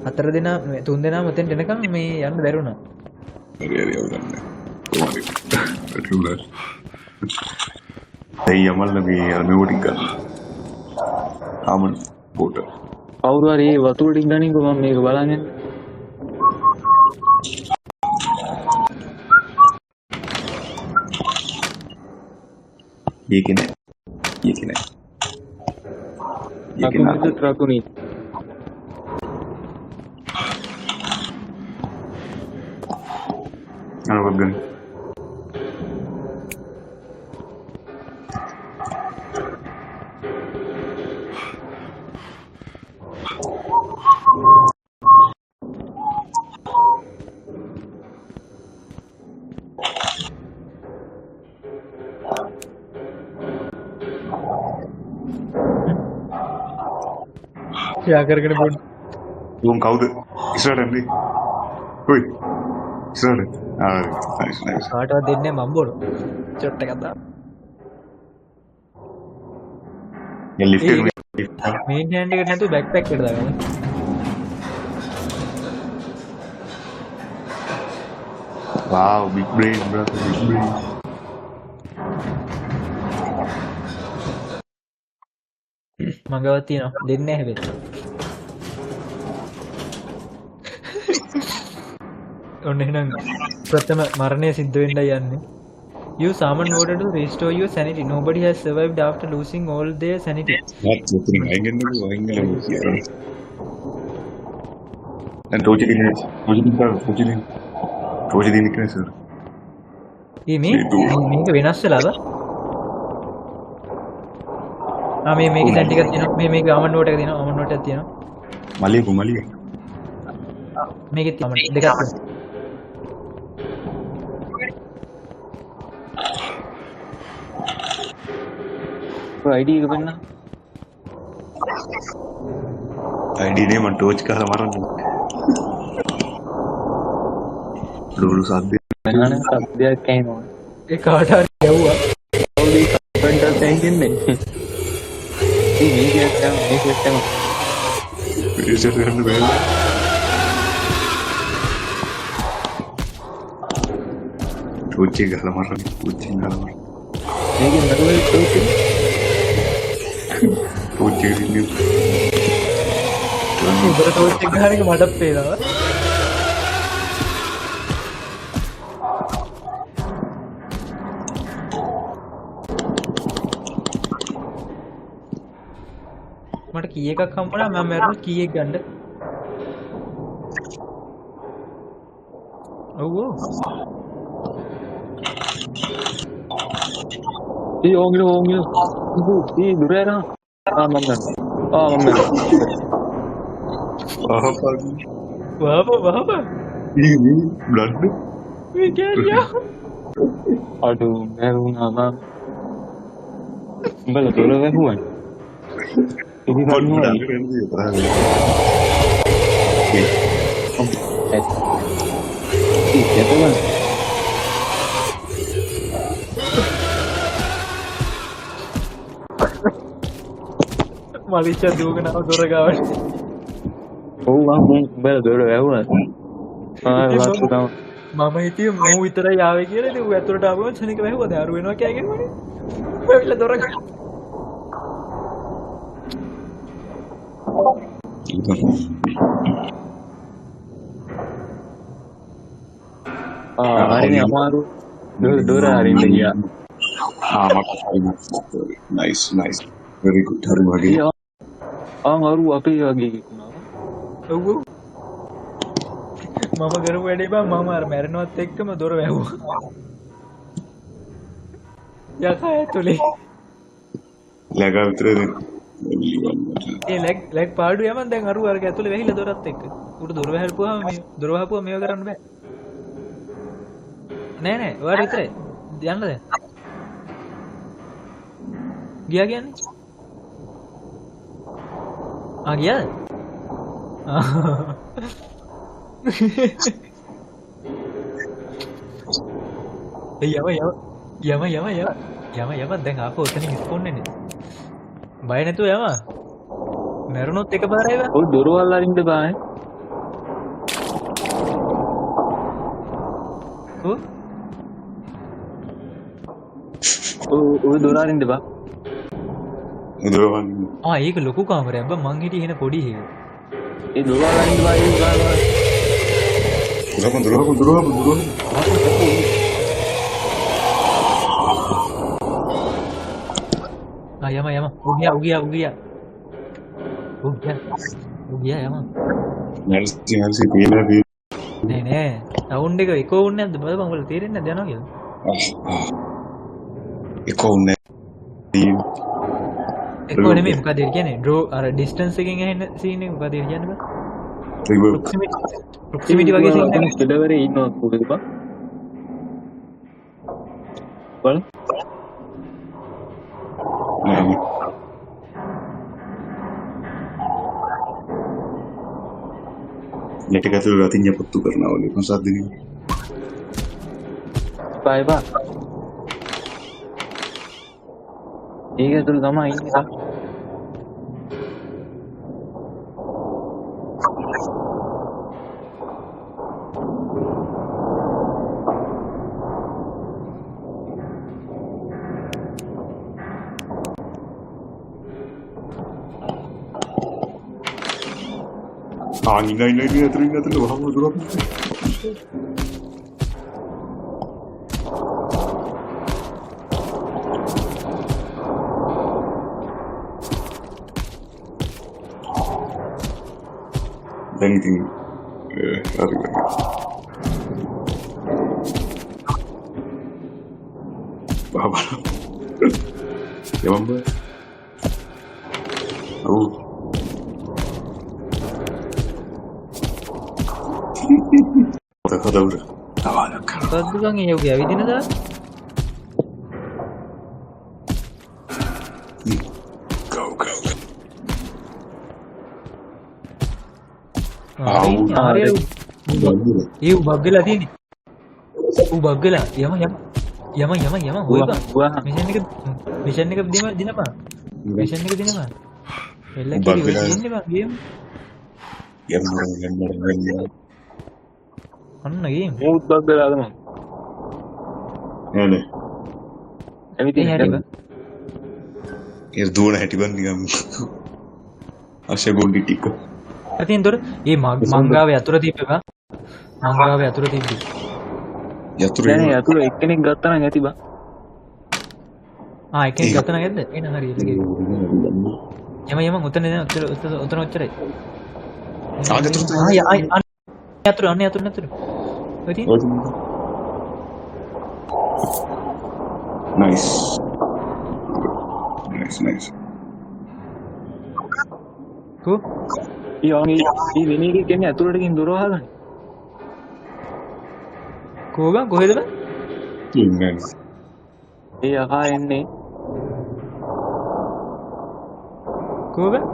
හතර දෙනා තුන් දෙනා මෙතෙන්ට එනකම් මේ යන්න බැරුණා. හරි අවුලන්නේ කොහොමද ඒ යමල්ල මේ අනුවටින් ගන්න ආමන් බෝට කවුරු හරි ඒ වතුර ටික ගනින්කො මම මේක බලන් යන්න. ඒක නෑ රකුණි අරවත් ගන්න යා කරගෙන බොන්න. උන් කවුද ඉස්සරහට එන්නේ කොයි ඉස්සරහට නයිස් කාටවත් දෙන්නේ මම බොන. චොට් එකක් දාන්න. මේ ලිෆ්ට් එක මේන් හෑන්ඩ් එකට නැතුව බෑක් පැක් එකට දාගන්න. wow big brain brother big brain මගවත් තියෙනවා දෙන්නේ නැහැ හැබැයි. ඔන්න එහෙනම් ප්‍රථම මරණය සිද්ධ වෙන්නයි යන්නේ. You summon water to restore your sanity. Nobody has survived after losing all their sanity. නැත්නම් අයිගෙන්නු දැන් ටෝචි දිනේ සර් මේක වෙනස් වෙලාද? මේක දැන් ටිකක් තියෙනවා. මේක අමන් නෝට් එක තියෙනවා. අමන් නෝට් එකක් තියෙනවා. මලිය මේකෙත් අමන් දෙකක් තියෙනවා. ID එක බලන්න. ID නේ මම ටෝච් ගහලා මරන්නේ. ලුලු සද්දේ මනන සද්දයක් ඇහෙනවා. ඒ කාට හරි යවුවා. ඔලි කන්ටර් තැන්කින්නේ. මේක තමයි. විශේෂ කරන්න බෑ. ටෝච් එක ගහලා මරන්නේ. මේකෙන් නඩුවේ ටෝච් එක ටෝච් එක දින්නේ උඹට ටෝච් එක ගහන එක මටත් පේනවා. මට කී එකක් හම්බුණා මම මැරුණොත් කී එක ගන්නද? ඔව් ඔව්. ඕංගිල ඒ දුරේනා මම වහප බ්ලඩ් මේ කෑලියා අඩු මැරුණා මම උඹලා දොර වැහුවා ඉතින් මලිච්චා දුවගෙන ආව දොර ගාවට. ඔව් මම උඹලා දොර වැහුවා මම හිතුවේ මෝ විතරයි ආවේ කියලා. ඉතින් ඌ ඇතුළට ආවම සනික වැහුවා. දැන් අර වෙනවා කෑගෙන වනේ. ඌ ඇවිල්ලා දොර ගාව. හරිනේ අමාරු දොර අරින්න ගියා. nice very good හරි වගේ අරු අපේ වගේ කිව්වා. ඔව් ඔව්. මම කරපු වැඩේ බං මම අර මැරෙනවත් එක්කම දොර වැහුවා. යකා ඇතුලේ. ලැග විතරද? ඒ ලැග් පාඩු යමන් දැන් අරු අරක ඇතුලේ වැහිලා දොරත් එක්ක. උට දොර වැහල්පුවාම මේ දොර වහපුවා මේව කරන්න බෑ. නෑ ඔයාලා විතරයි. යන්න දැන්. ගියා කියන්නේ? ගියාද? යම දැන් ආපහු ඔතනින් ස්පෝන් වෙන්නේ. බය නැතුව යම. මැරුණොත් එකපාරයි බා. ඔය දොරවල් අරින්න බෑ. ඔය දොර අරින්න බා. ඒක ලොකු කාමරයක් බා. මං හිටියේ එන පොඩි හේව. ඒ දොරවල් අරින්න බා. ඒ ගානවා. දුරහම යම උගියා යම නැල්සි පේනවා නෑ සවුන්ඩ් එක එකෝ වුන්නේ නැද්ද බලපන් උඹලා තේරෙන්නේ නැද්ද යනවා කියලා එකෝ වුන්නේ එකෝ නෙමෙයි මොකද කියන්නේ ඩ්‍රෝ අර ඩිස්ටන්ස් එකෙන් ඇහෙන සීන් එක මොකද කියන්නේ බා ප්‍රොක්සිමිටි වගේ සීන් එකක් කෙලවරේ ඉන්නවා කොහෙද බා බල नेट का तो रातिnya पत्तू करना वाले 5-7 दिन बाय बा ठीक है तो තමයි ඉන්නේ ini terus wah dulu anything apa ya mamba කතා උර මොකද්ද බං ඒ යෝගය ඇවිදිනද ඒ බග්ගලා තියෙන්නේ බග්ගලා යම හොය බං මිෂන් එක දිනපන් එල්ල කිරි ඔය තියෙන්නේ බං ගේම් අන්න ගේම් මූත් බග්ගලාද මං නෑ ඇවිදින් හැටි බං ඒ දුවන හැටි බං නිකම් අශය ගොඩි ටික අතින් දොර මේ මංගාවේ අතුර තිබ්බා මංගාවේ අතුර තිබ්බි යතුර එක්කෙනෙක් ගත්තා නම් ඇති බං එක්කෙනෙක් ගත්තා නම් ඇද්ද එන හරි එලගේ යම උතන උතන ඔච්චරයි. ආගතුරු අන්න යතුරු නතුරු. ඔය තියෙන. nice nice කො ඊ වෙන එකේ කියන්නේ ඇතුළට ගින් දොර වහගන්න. කෝගන් කොහෙද බං? ඉන්නේ ඒ අහා එන්නේ කෝගන්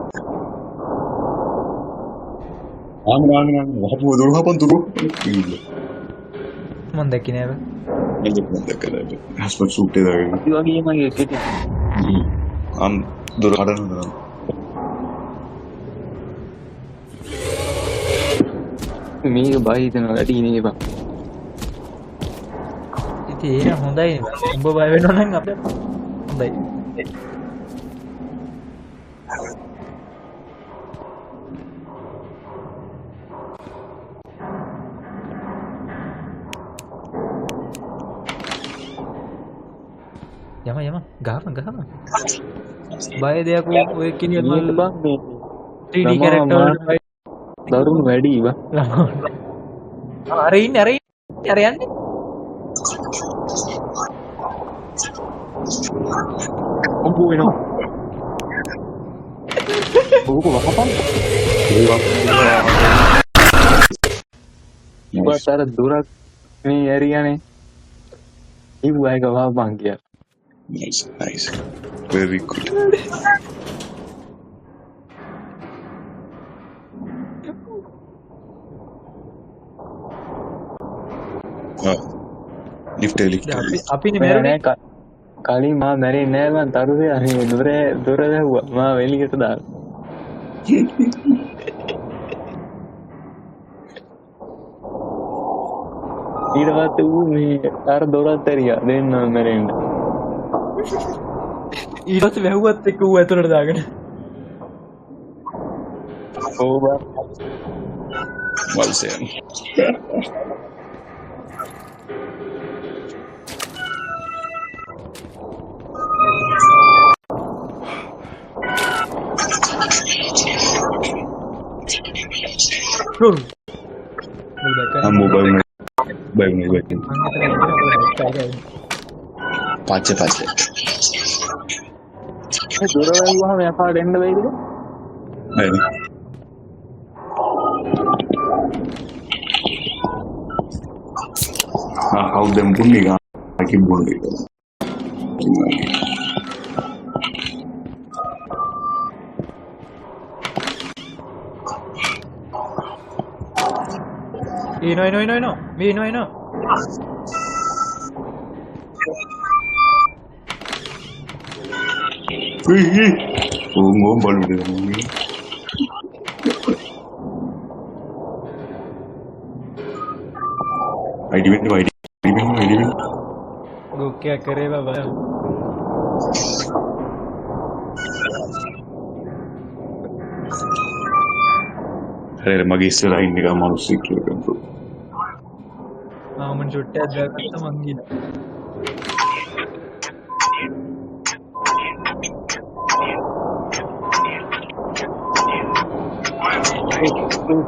ආමනාන වහපුව දොර වහපන් තුරු මන් දැක්කේ නෑ බං. හස්බන්ඩ් සූට් එක දාගෙන ඒ වගේ මගේ කෙටි අම් දොර හදනවා මේක බයි හිතන වැඩි නේ බං. ඉතින් ඒක හොඳයි නේ. උඹ බය වෙනව නම් අපිට හොඳයි. යම ගහපන් බය දෙයක් ඔය කිනියත් මේක මල් බං මේ 3D character වලට බය. දරුණු වැඩි බං. අර ඉන්නේ යන්නේ. ඔබ වෙනවා. ඔබ වහපන්. ඉබත් අර දුරක් මේ ඇරියානේ. ඉබ්බයි ගවහපන් කියලා. nice very good lift අපිනේ මැරුනේ. කලින් මා මැරෙන්නේ නෑ මං තරුවේ අනේ දොර දැව්වා මා එළියට දාලා. ඊට පස්සේ ඌ මේ අර දොරත් ඇරියා දෙන්න මැරෙන්න. ඊට පස්සේ වැහුවත් එක්ක ඌ ඇතුළට දාගෙන. ඕ බා well said Bro. mobile pace මේ දොර වැහුවාම යපාට එන්න බැයිද? how them bunniga akin bunni no. Me no. ngom balu de ID वो क्या करे बाबा. अरे मगे इස්සරහා ඉන්න එක මිනිස්සු කියලා බ්‍රෝ මම චුට්ටක් දැක්කම මං ගිනා.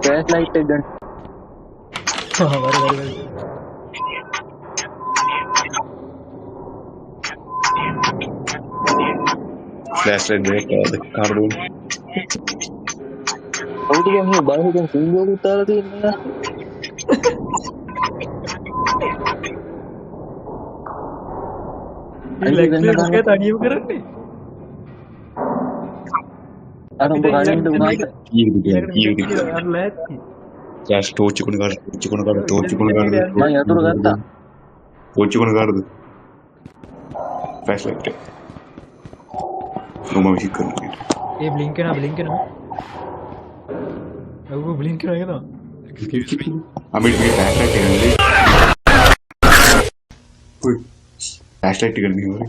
ෆ්ලෑෂ් ලයිට් එක ගන්න. වර. ෆ්ලෑෂ් ලයිට් දෙක කාඩු කවුද කියන්නේ බාහිරින් සිංගල් උතාලා තියෙන්නේ? ඉලෙක්ට්‍රික් තනියම කරන්නේ. අර උඹ ගානින්ද උනාද? ෆ්ලෑෂ් ටෝච් එක ගන්න මම යතුරු ගත්තා. ටෝච් එක ගන්නද? ෆ්ලෑෂ් ලයිට් එක. මම විසික් කරනවා. ඒ බ්ලින්ක් කරනවා. ඔව් බ්ලින්ක් කරනවා. අමිත් මේ ෆ්ලෑෂ් ලයිට් එක නෙවෙයි. ඔය ෆ්ලෑෂ් ලයිට් එක නෙවෙයි.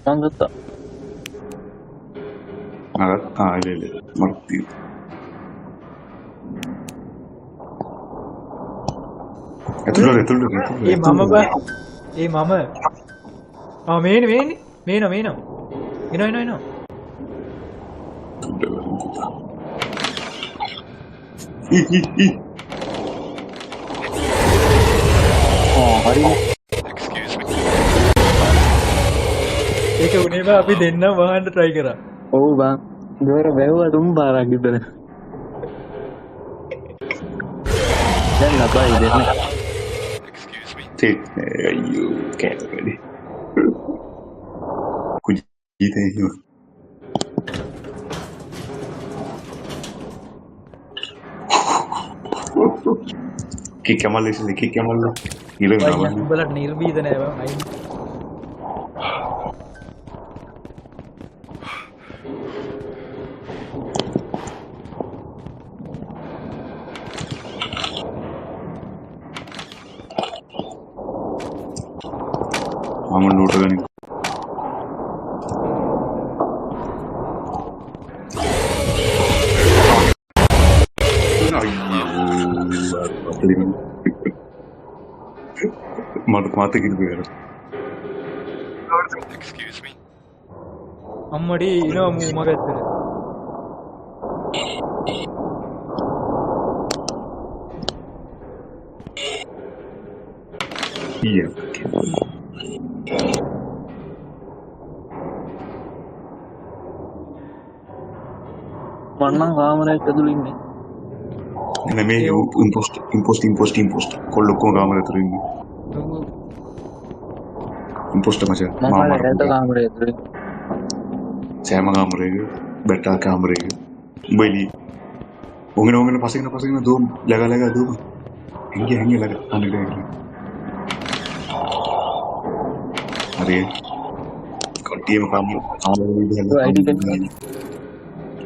මම ගත්තා. ඉල්ල මර්ති ඇතුළට ඒ මම මේන එනවා හරි ඒක උනේ බා අපි දෙන්න වහන්න try කරා. ඔව් බං දොර වැවුවා තුන් පාරක් ඉදර දැන් ලබයි දෙන්න අයියෝ කැමරේ කුජීතේ කිකමල්ලේ කිකමල්ල ඉලනවා උඹලට නිර්භීත නෑ බං අයින්. මම නෝට ගනිමු මට මාතකින් බේර අම්මඩි ඉනවා මූ මග ඇත්තට. මන්නම් කාමරයක් ඇතුළේ ඉන්නේ එන මේ ඉම්පෝස්ට් කොල්ලොක්කොම කාමරේ ඇතුළේ ඉන්නේ ඉම්පෝස්ට් මචං මම ඇත්ත කාමරයක් ඇතුළේ සෑම කාමරේක බැටා කාමරේක උඹලි ඔගෙන පස්සෙන් දෝම් ලග දෝම හැංගි ලග අනට හරි කට්ටියම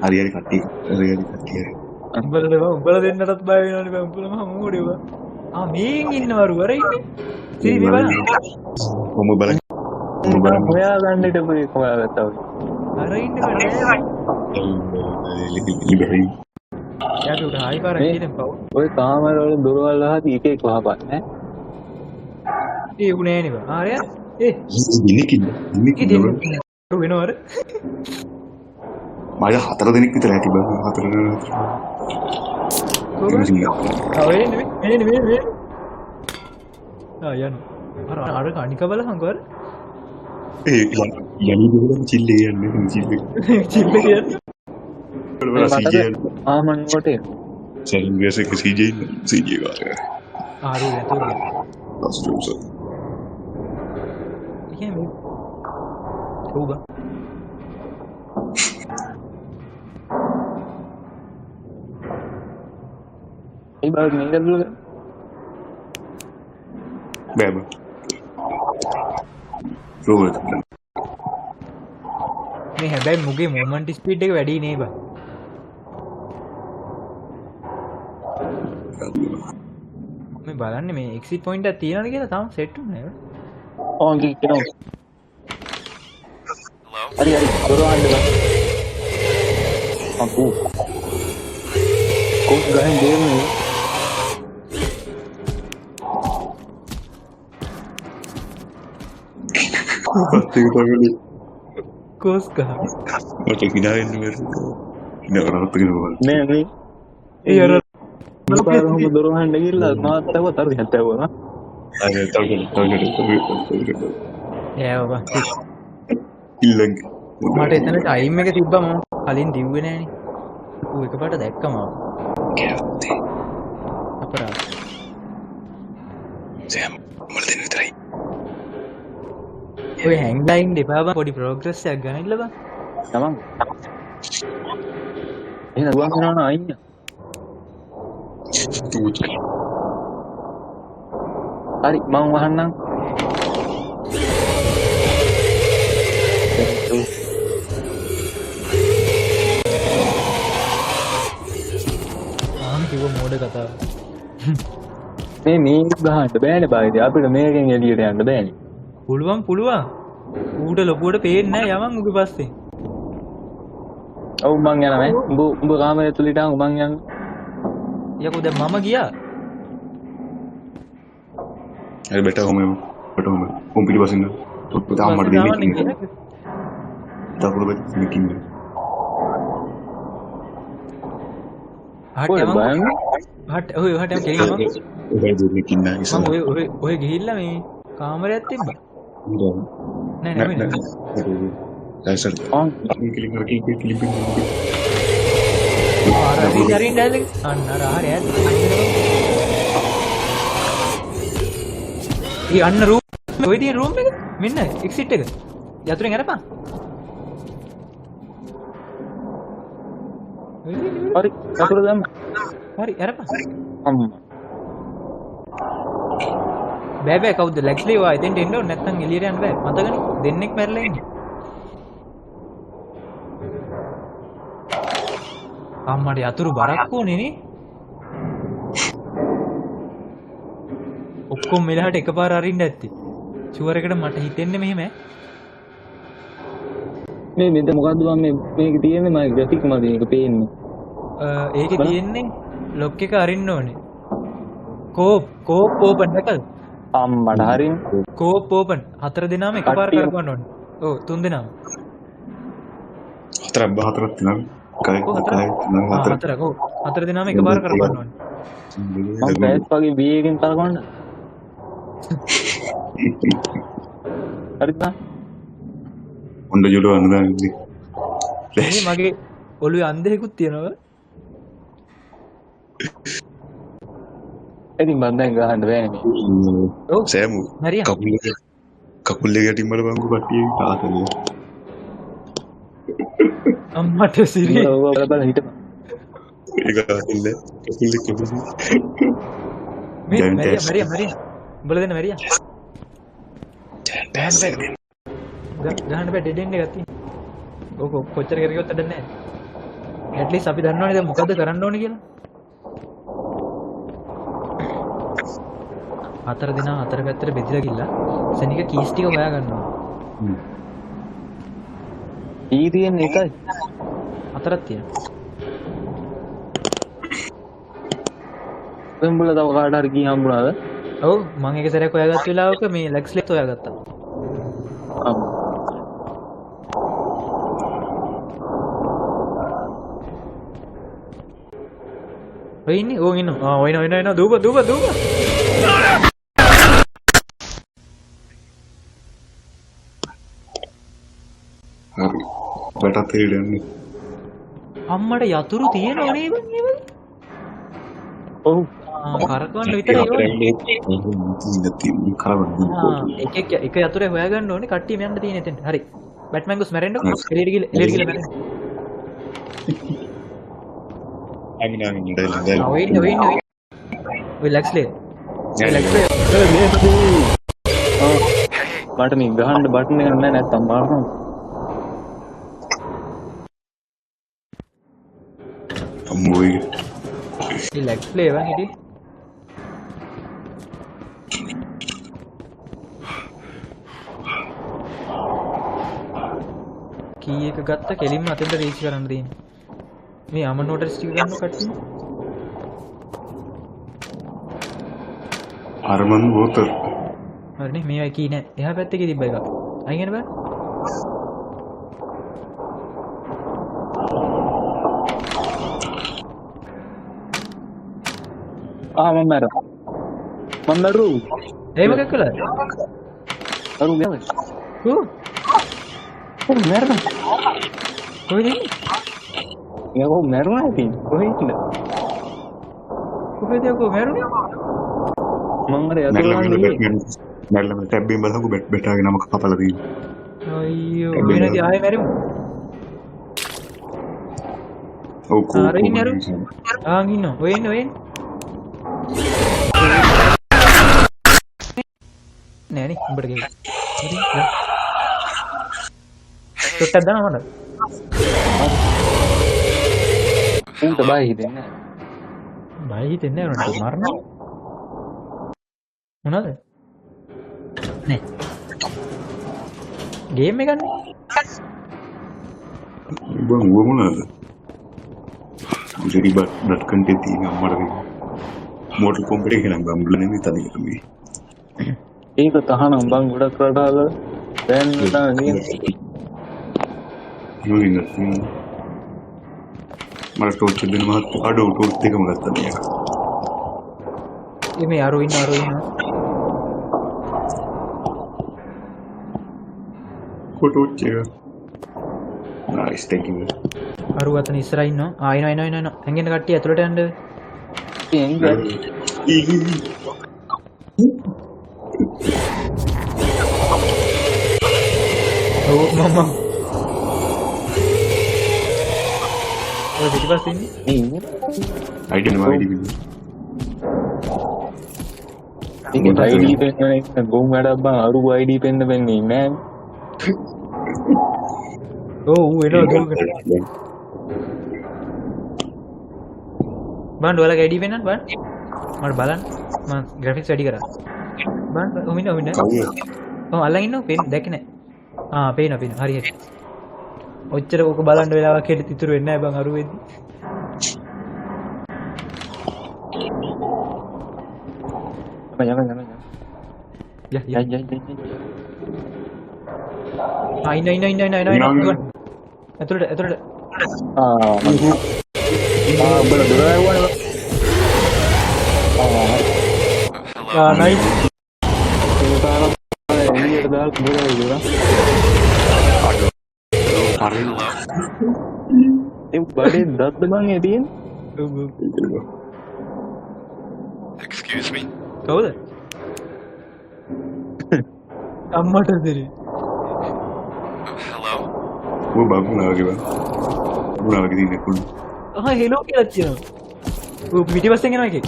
හරි කට්ටිය උඹල දෙන්නටත් බය වෙනවනේ බං උඹලම හමුවඩේ බං. මේන් ඉන්නවරු වර ඉන්නේ. සිරි බලන්න. කොහොම බලන්න. හොයා ගන්න ඉඩපේ කොහා ගත්තා ඔය. අර ඉන්නේ වැඩ. ඉබරයි. යාට උඩ හායි පාරක් කියන පව්. ඔය කාමර වල දොරවල් වහදී එක එක වහපන් ඈ. ඒ උනේ නේද? ආරය. ඉන්නේ වෙනවර. මට 4 දෙනෙක් විතර ඇති බං 4 දෙනෙක්. නෙමෙයි. යන්න. අර කණික බලහන් කර. ඒ යනි දෙවියන් චිල්ලේ යන්නේ චිල්ලේ. චිල්ලේ කියන්නේ. මන් කොටේ. සෙල්වියස් එක CJ කාර්යය. හරි නැතුව. අස්තුස. කියන්නේ ඔබ ඒ බාර මේක දුර බෑබ රෝබර්ට් මේ හැබැයි මුගේ මොමන්ට් ස්පීඩ් එක වැඩි නේ බා මේ බලන්නේ මේ එක්සිට් පොයින්ට් එක තියනවද කියලා තාම සෙට් උනේ නෑ ඕන් කියනවා හරි දොරවල් දෙන්න අපු කොස් ගහින් දෙන්නේ කොස් ගහ මට කිනාවෙන්න නෑ නේ ඒ අර මොකක්ද දොරවල් ගිහලා මාත්තව තරි හැතවුවා අය තවගෙන බා ඉල්ලංග මට එතන ටයිම් එක තිබ්බා මම කලින් දිව්වේ නෑනේ ඌ එකපාරට දැක්කම කැත්තේ අපරාධ සෑම් මට දෙන්න විතරයි ඔය හැංගලා ඉන්න එපා බං පොඩි ප්‍රෝග්‍රස් එකක් ගන්නilla බං තමන් එහෙනම් දුවන් කරනවා අයින්න හරි මම වහන්නම් කිව්ව මෝඩ කතාව මේ ගහන්න බෑනේ බායිද අපිට මේකෙන් එළියට යන්න බෑනේ පුළුවන් ඌට ලොකුවට පේන්නේ නෑ යමන් උගේ පස්සේ ඔව් මං යනවා උඹ කාමරය ඇතුළට ආව මං යන්න යකෝ දැන් මම ගියා හරි බෙටා කොම් පිටිපසින් තාම මට දෙන්නේ දකුණු පැත්තේ නිකින්න. හට් යමු. හට් ඔය හට් යමු කෙලින්ම. ඔය නිකින්න ඉස්සර. මම ඔය ගිහිල්ලා මේ කාමරයක් තිබ්බා. නෑ නෑ නෑ. දැසල්. කිලින් ආර හරින් දැල්ලේ. අන්න අර ආර ඈත්. ඊ අන්න රූම් ඔය තියෙන රූම් එක මෙන්න එක්සිට් එක. යතුරෙන් අරපන්. හරි අතුර දැම්ම. හරි අරපන්. අම්මා. බෑ කවුද ලැක්ස්ලි වා එතෙන්ට එන්න ඕනේ නැත්නම් එළියට යන්න බෑ. මතකනේ දෙන්නෙක් මැරලා ඉන්නේ. අම්මට යතුරු බරක් ඕනේ නේ. ඔක්කොම මෙලහට එකපාර අරින්න ඇත්තේ. ෂුවර් එකට මට හිතෙන්නේ මෙහෙම ඈ. මේ මෙතන මොකද්ද මම මේක තියෙන්නේ මගේ ග්‍රැෆික් මත මේක පේන්නේ. ඒකේ තියෙන්නේ ලොක් එක අරින්න ඕනේ. කෝප් ඕපන් දැකලා. අම්මට හරින්. COPE open. හතර දෙනාම එකපාර කරපන්න ඕනේ. ඔව් තුන් දෙනාම. හතරක් තියෙනවා. හතර දෙනාම එකපාර කරපන්න ඕනේ. මම බෑස් වගේ බී එකෙන් තරකවන්න. හරිද? හොඳ ජොඩ අන්නදාන්නේ. මේ මගේ ඔළුවේ අන්ධෙකුත් තියෙනවා. ඉතින් මම දැන් ගහන්න බෑනේ මේ. ඔව් සෑමු හරිය. කකුල් දෙක යටින් බල බංගු කට්ටිය කාතලිය. අම්මට සිරිය. ඔව් බල හිටපන්. ඒක කකුල් දෙක. මේ මරියා උඹලා දෙන්න මරියා. ගහන්න බෑ ඩෙඩ් එන්ඩ් එකක් තියෙනවා. ඔක කොච්චර කරගියොත් වැඩක් නැහැ. ඇට්ලිස්ට් අපි දන්නවනේ දැන් මොකද්ද කරන්න ඕනේ කියලා. හතර දෙනා හතර පැත්තට බෙදලා ගිහලා සෙනික කීස් ටික හොයා ගන්නවා. ඊ තියෙන්නේ එකයි. හතරක් තියෙනවා. උඹලා තව කාට හරි කී හම්බුණාද? ඔව් මම එක සැරයක් හොයාගත්ත වෙලාවක මේ ලැක්ස්ලෙත් හොයාගත්තා. ඔය ඉන්නේ ඕන් ඉන්නවා. ඔයන දූප. හරි. වටත් තේරෙන්නේ. අම්මට යතුරු තියෙනව නේද? ඔව්. කරකවන්න විතරයි ඕනේ. එක යතුරේ හොයාගන්න ඕනේ. කට්ටියම යන්න තියෙන එතෙන්. හරි. බැට්මන් ගොස් මැරෙන්න. එළියට ගිහලා මැරෙන්න. ඔය ඉන්නේ. ඔය ලැක්ස්ලේ. මට මේ ගහන්න බටන් එක නැහැ නැත්තම් මාරනවා. අම්මෝයි. මේ ලැක්ස්ලේ වන් හිටියේ. කී එක ගත්ත කෙලින්ම අතෙන්ට රීච් කරන්න තියෙන්නේ. මේ අමන නෝටස් ටික ගන්න කට්ටිය. අරමන් වෝටර්. හරිනේ මේ අය කී නෑ. එහා පැත්තේ තිබ්බ එකක්. අයින් යන්න බෑ. මම මරු. ඒ මොකක් කළාද? අරු ගියාද? මැරුණා. කොහෙද ඉන්නේ? යකෝ මැරුණා ඉතින්. කොහෙද ඉන්නේ? කොහෙද යකෝ මැරුණේ? මං අර යතුරු ගන්න ගියේ. මැරලා ටැබ් එකෙන් බලහකෝ බෙටාගේ නම කපලා තියෙනවා. අයියෝ වෙනදී ආයෙ මැරෙමු. ඔව් කෝ. ආ ඉන්නවා. ඔය එන්නේ. නෑනේ උඹට ගෙයි. හරි. ටොට්ටක් දාන්න ඕනද? උන්ට බය හිතෙන්නේ නැහැ. බය හිතෙන්නේ නැහැ උන්ට මරනවා. මොනවද? නෑ. ගේම් එක ගන්න. බං ඌ මොනවාද? ජෙරි බට් කන්ටෙන්ට් තියෙන අම්මට මොටර් කොම්පැනි එක නම් බම්බුල නෙමෙයි තදින් මේ. ඒක තහනම් බං ගොඩක් රටවල දැන් නේද? යෝරින් මට ටෝච් දෙන්න මහත් අඩෝ ටෝච් දෙකම ගත්තා මේක. මේ අරු ඉන්න ටෝච් එක. Nice thank you. අරු අතන ඉස්සරහින් ඉන්නවා. එනවා. හැංගෙන්න කට්ටිය ඇතුළට යන්න. ඔව් මම ඔය පිටිපස්සේ ඉන්නේ. ID නෝ ID බිලු. ඒක ID පෙන්නන එක ගොම් වැඩක් බං අරු ID පෙන්න වෙන්නේ නෑ. ඔව් එනවා දුක. බං ඔයාලගේ ID පෙන්නන්න බං. මට බලන්න. මම ග්‍රැෆික්ස් වැඩි කරා. බං ඔමින. ඔව් අල්ලන් ඉන්නව පෙන් දැක්කේ නෑ. පේන හරි හරි. ඔච්චර ඕක බලන්න වෙලාවක් හිටිත් ඉතුරු වෙන්නේ නැහැ බං අරු වෙද්දි. යන්න. ඉන්න. ඇතුළට. බල දුර ආවනේ. නයි. එළියට දාලා දුරයි දුර. ඒ බඩේ දත් බං ඒ තියෙන. Excuse me. කවුද? අම්මට දෙරි. Hello. ඔය බබුනාගේ බං. බබුනාගේ දිනේ කුළු. හෙලෝ කියලා කියනවා. ඔය පිටිපස්සෙන් එනවා එකේ.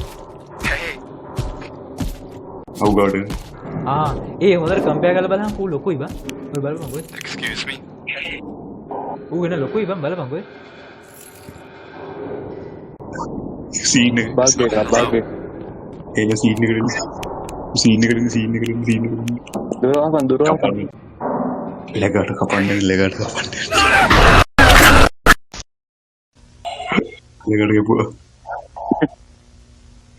Hey. අවුගාඩ. ඒ හොඳට කම්පෙයාර් කරලා බලන්න ඌ ලොකුයි බං. ඔය බලපන් ඔය. Excuse me. ඌ වෙන ලොකුයි බං බලපන් ඔය. සීන් එක. බාග් එක. ඒක සීන් එකකින් දුර ආපන් ලෙගට කපන්න ලෙගට ගපුවා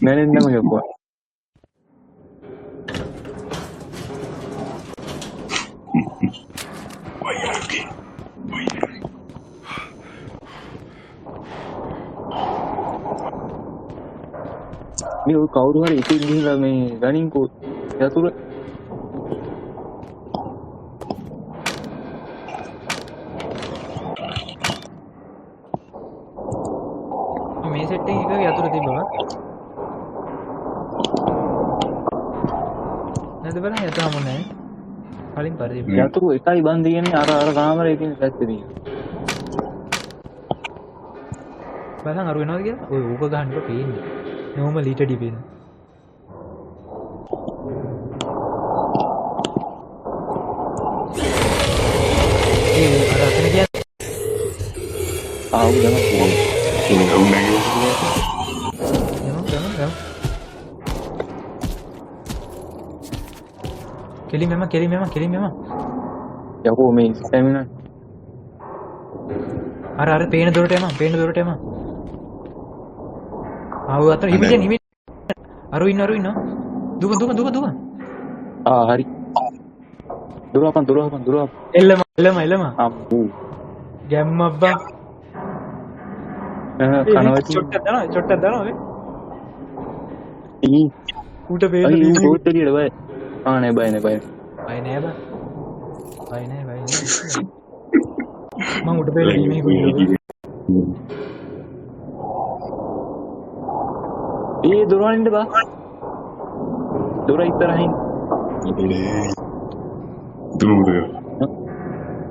නැනෙන්නම ගපුවා. මේ ඔය කවුරු හරි ඉතින් ගිහිල්ලා මේ ගණින්කෝ යතුරු මේ සෙට් එකේ යතුරු තිබ්බා. නැද බලන්න යතුරු හමුනේ. කලින් පරිදි යතුරු එකයි බන් දෙන්නේ අර කාමරේ තියෙන පැත්තේ තියෙන. බලන්න අර වෙනවද කියලා? ඔය ඌක ගහන්නකො පේන්නේ. නෝම ලීටඩි පේන. අර අතන කියන්නේ ආවු ගම පුළුවන්. ඒක උන්නේ යමු. කෙලින් මෙම. යකෝ මේ ස්ටැමිනා අර පේන දොරට එම. ආව අතන හිමිට. අරු ඉන්න. දුක. හරි. දුර ආපන්. එල්ලම. අම්පු. ගැම්මබ්බා. කනවචි. චොට්ටක් දානවා වේ. ඊ. ඌට පේන අයියෝ කෝට්ටේට බය. නෑ බය. බය නෑ. මම ඌට පේන ඊමේ කුයිද. ඒ දුරවලින්ද බා. දුර ඉතරහින්.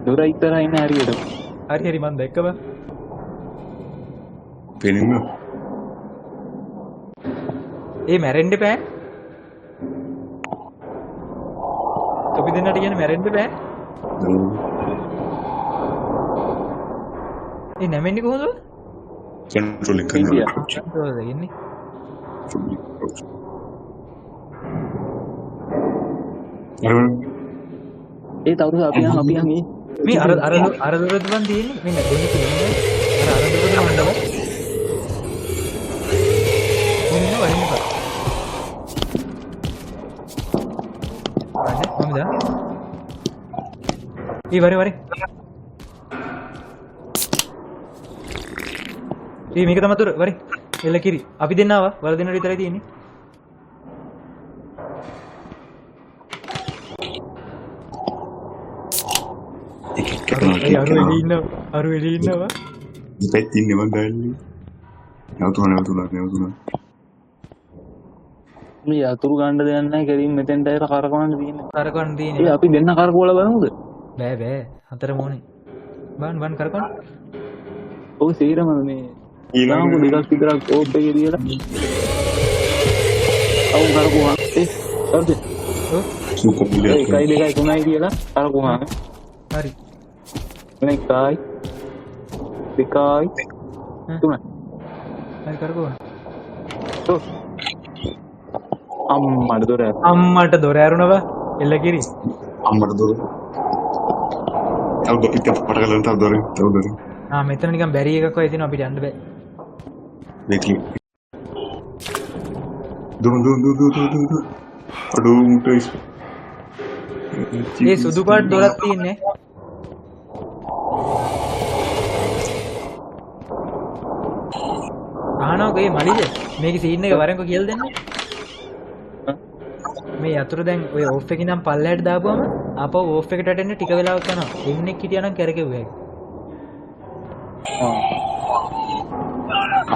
දුර ඉතරහින් හරියට. හරි මන් දැක්ක බා. පෙනෙන්න ඒ මැරෙන්න බෑ. අපි දෙන්නට කියන්නේ මැරෙන්න බෑ. ඒ නැමෙන්නේ කොහොමද? කන්ට්‍රෝල් එක කරනවා කන්ට්‍රෝල් එක ඉන්නේ. ඒ තවුරු අපි යන් මේ අර දොරට බන් තියෙන්නේ මෙන්න දෙන්න තියෙන්නේ අර දොරට මණ්ඩව මෙන්න වරින් පා අනේ කොහමද? වරි මේක තමයි තුර වරි එල කිරි අපි දෙන්න ආවා වල දෙන්න විතරයි තියෙන්නේ අරු එලි ඉන්නවා ඉතින් ඉන්නේ මං ගන්නේ නැවතුණා මේ යතුරු ගන්න දෙයක් නැහැ කෙලින් මෙතෙන්ට ඇවිල්ලා කරකවන්න තියෙන්නේ. කරකවන්න තියෙන්නේ. අපි දෙන්න කරකවලා බලමුද? බෑ හතර මොනේ. බන් කරකවන්න. ඔව් සීරම මේ ඊළඟ දෙකක් විතරක් ඕප් එකේ තියලා. අවු කරකවන්න. හරිද? ඔව්. Super billion. 1 2 3යි කියලා කරකවන්න. හරි. එකයි දෙකයි තුනයි. හරි කරකවන්න. ඔව්. අම්මට දොර ඇරුණවා එල්ල කිරි අම්මට දොර තව පිට පටකලන තව දොර මෙතන නිකන් බැරි එකක් වගේ තියෙනවා අපිට යන්න බෑ වෙක්ලි දුරු අඩෝ මුටයිස් ඒ සුදු පාට දොරක් තියෙන්නේ අහනවා මලිද මේකේ සීන් එක වරෙන්කෝ කියලා දෙන්න මේ යතුරු දැන් ඔය ඕෆ් එකේ නම් පල්ලයට දාපුවම ආපහු ඕෆ් එකට වැටෙන්න ටික වෙලාවක් යනවා. එන්නෙක් හිටියා නම් කැරකෙව්වා ඒක.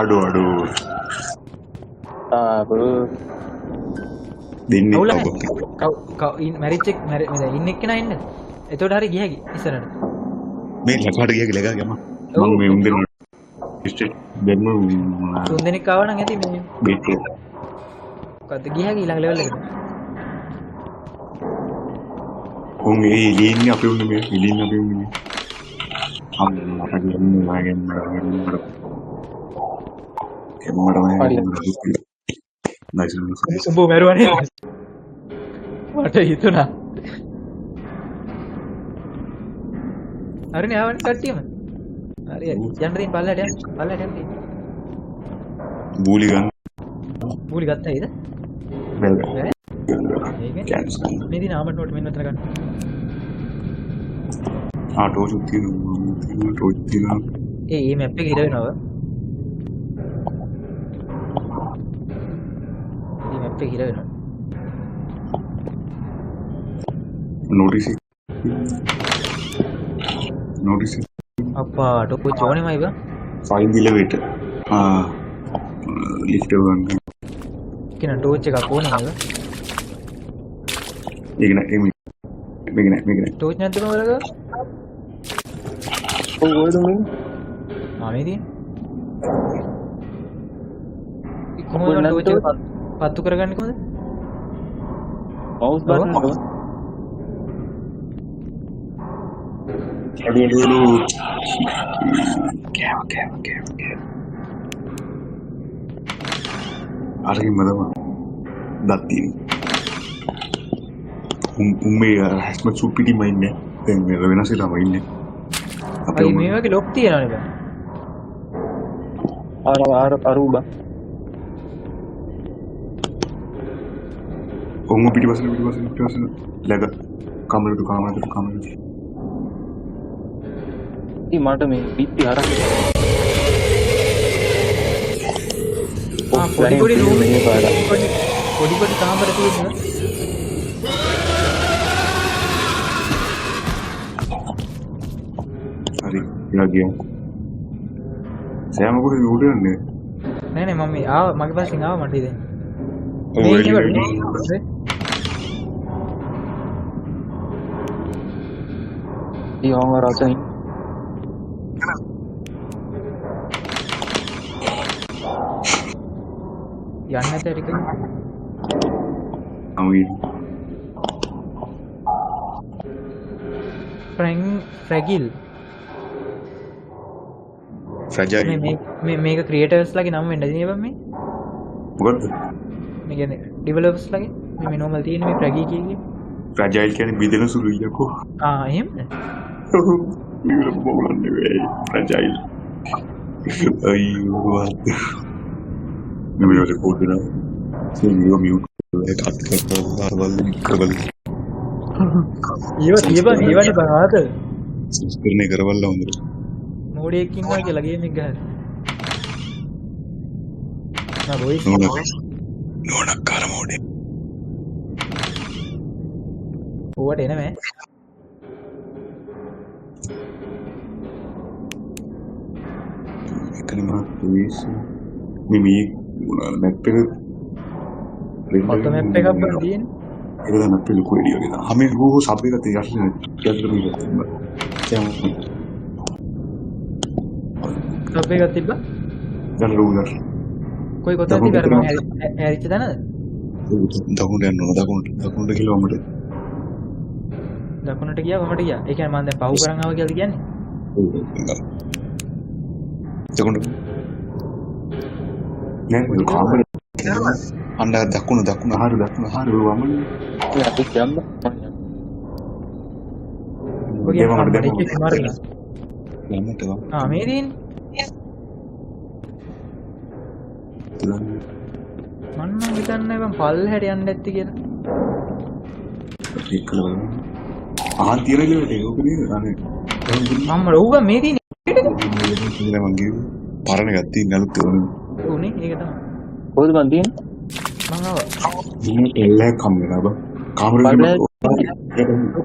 අඩෝ දෙන්නේ මැරිච් එක ඉන්න එක්කෙනා ඉන්නද? එතකොට හරි ගියහකි ඉස්සරහට. මේ ලකාට ගියගේ ලගා ගම. මම මේ උන් දෙන්න ඉස්ටේ දෙන්න තුන් දෙනෙක් ආව නම් ඇති මේ බීට් එක. කොහොමද ගියහකි ඊළඟ ලෙවල් එකට. උන් ඒ ඉලින්නේ අපි උන්නේ මේ ඉලින්නේ අපි උන්නේ අම්මා මට කියන්නේ වාගෙන් නයිස් උඹ මරුවනේ මට හිතුණා හරිනේ ආවනේ කට්ටියම හරි යන්න දෙන්න පල්ලයට යන්න බූලි ගන්න බූලි ගත්තයිද බෑ මේ දින ආමට නෝට මෙන්න අතර ගන්න ටෝච් තියෙනවා ඒ මැප් එක හිර වෙනවා මේ මැප් එක හිර වෙනවා notice අප්පා ටෝච් ඕනෙමයි බා 5 elevator lift එක ගන්න කියන ටෝච් එකක් ඕනෙමයි බා මේක නෑ ටෝච් නැද්ද මොකද ඔව් ඔය දුන්නේ මේ තියෙන කොහොමද ටෝච් එක පත්තු කරගන්නේ කොහොමද මවුස් බටන් එක අඩු අරගෙන මදම දත් තියෙන උම්මේ හැස්ම සුප් පිටිම ඉන්නේ දැන් මේ වෙනස් වෙලාම ඉන්නේ අපේ මේ වගේ ලොක් තියනවනේ බං අරුබා ඔංගු පිටිපස්සෙ läග කමරට ඉතින් මට මේ පිටි අරන් පොඩි රූම් පොඩි කාමර තියෙනවා හරි යා ගියා සෑම කොහෙද උඩන්නේ නෑ මම ආව මගේ පස්සෙන් ආව මට ඉතින් යෝම රසයි යන්න ඇත ටික ෆ්‍රැගිල් ෆ්‍රැජයිල් මේක ක්‍රියේටර්ස් ලගේ නම් වෙන්න නේද මේ මොකද්ද මේ කියන්නේ ඩෙවලොපර්ස් ලගේ මේ නෝමල් තියෙන මේ ෆ්‍රැගි කියන්නේ ෆ්‍රැජයිල් කියන්නේ බිඳෙන සුළු යකෝ එහෙමද ඉවර බෝලන්නේ වෙයි ෆ්‍රැජයිල් අයියෝ නෙමෙයි කෝඩ් දෙනවා සීනියෝ මියුට් එකක් කරවල ඒවනේ බාද සංස්කරණය කරවල හොඳට මෝඩයෙක් ඉන්නවා කියලා ගේම් එක ගහන ආ බොයි නෝනක්කාර මෝඩේ. ඕවට එන මෑ එකන මාත් මේ මැප් එක ඔත මැප් එකක් බං තියෙන්නේ ඒක තමයි මැප් එක ලොකු එළිය වගේ. හැම ගෝ සබ් එක තියෙන යටට මේක තිබ්බා. සබ් එකක් තිබ්බා දැන් රූලර් කොයි කොතනද තිබ්බ අර මම ඇරිච්ච තැනද දකුණට යන්න ඕන දකුණට ගිහලා වමට. දකුණට ගියා වමට ගියා ඒ කියන්නේ මම දැන් පහු කරන් ආවා කියලාද කියන්නේ දකුණට නෑ කාමරේ අන්න දකුණ හරි වමන ඔය අපි කියන්න ඔගේ මම දෙකේ මාරිලා යන්නට ආ මේ දින් මම නම් හිතන්නේ මම පල්ලෙහාට යන්න ඇත්ති කියලා ඒකල ආන්තිර කියලා ඒක නේද අනේ මම රෝග මේ දින් ඉතින් මං ගිහුවා පරණ එකක් තියෙන අලුත් උනේ ඒක තමයි කොහෙද බන් තියෙන්නේ මම ආවා මේ එල්ල කම්මලා බා කාමරේ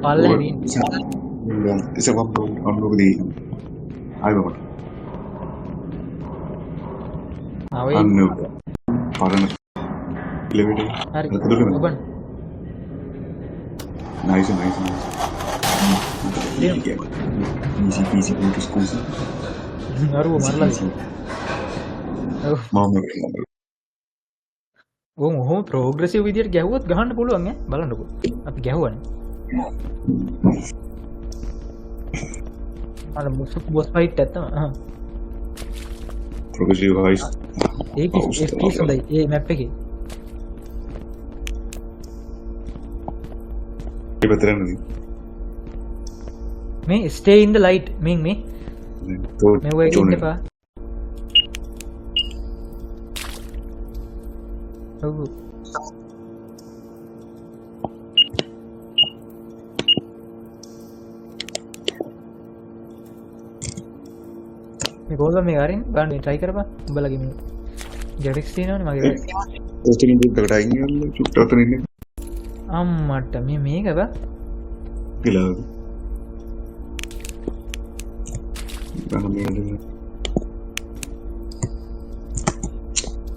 පල්ලෙහාට ඉන්නේ ඉතින් අම්ලෝකදී ආයෙත් ආවේ අන්න පරණ එලිවේටර් හරි ඔබන් නයිස් දෙන්න easy go to school අරුව මරලා ඔව් මම ඔහොම ප්‍රෝග්‍රෙසිව් විදියට ගැහුවොත් ගහන්න පුළුවන් ඈ බලන්නකෝ අපි ගැහුවානේ අර බොස් ෆයිට් එක තමයි progressive heist ඒක FPS හොඳයි ඒ මැප් එකේ ඒ පැතරන්නේ මේ stay in the light මේ මේ ඔය ඉන්න එපා ඔව් මේ කොහොමද මේ අරින් බලන්න try කරපන් උඹලගේ මේ graphics තියෙනවනේ මගේ ඔතනින් දුක්කට අයින් යන්න චුට්ට ඔතනින් ඉන්න අම්මට මේ මේක බා කියලා ගන්න මේ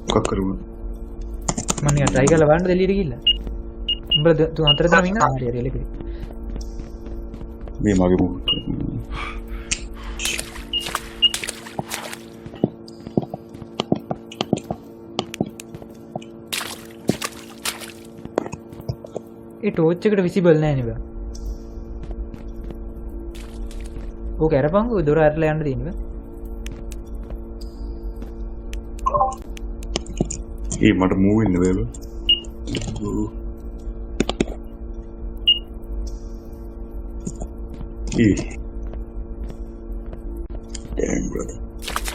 මොකක් කරුවා මම නිකන් try කරලා බලන්න දෙලියට ගිහිල්ලා උඹලා තුන් හතර දෙනා ඉන්නවා හරි හරි එලකේ මේ මගේ මොකක් ඒ ටෝච් එකට විසිබල් නැහැ නේ බා. ඕක අරපන්කෝ දොර අරලා යන්න තියෙන්නේ බා. ඒ මට මූව් වෙන්න බෑ බා. ඒ damn brother.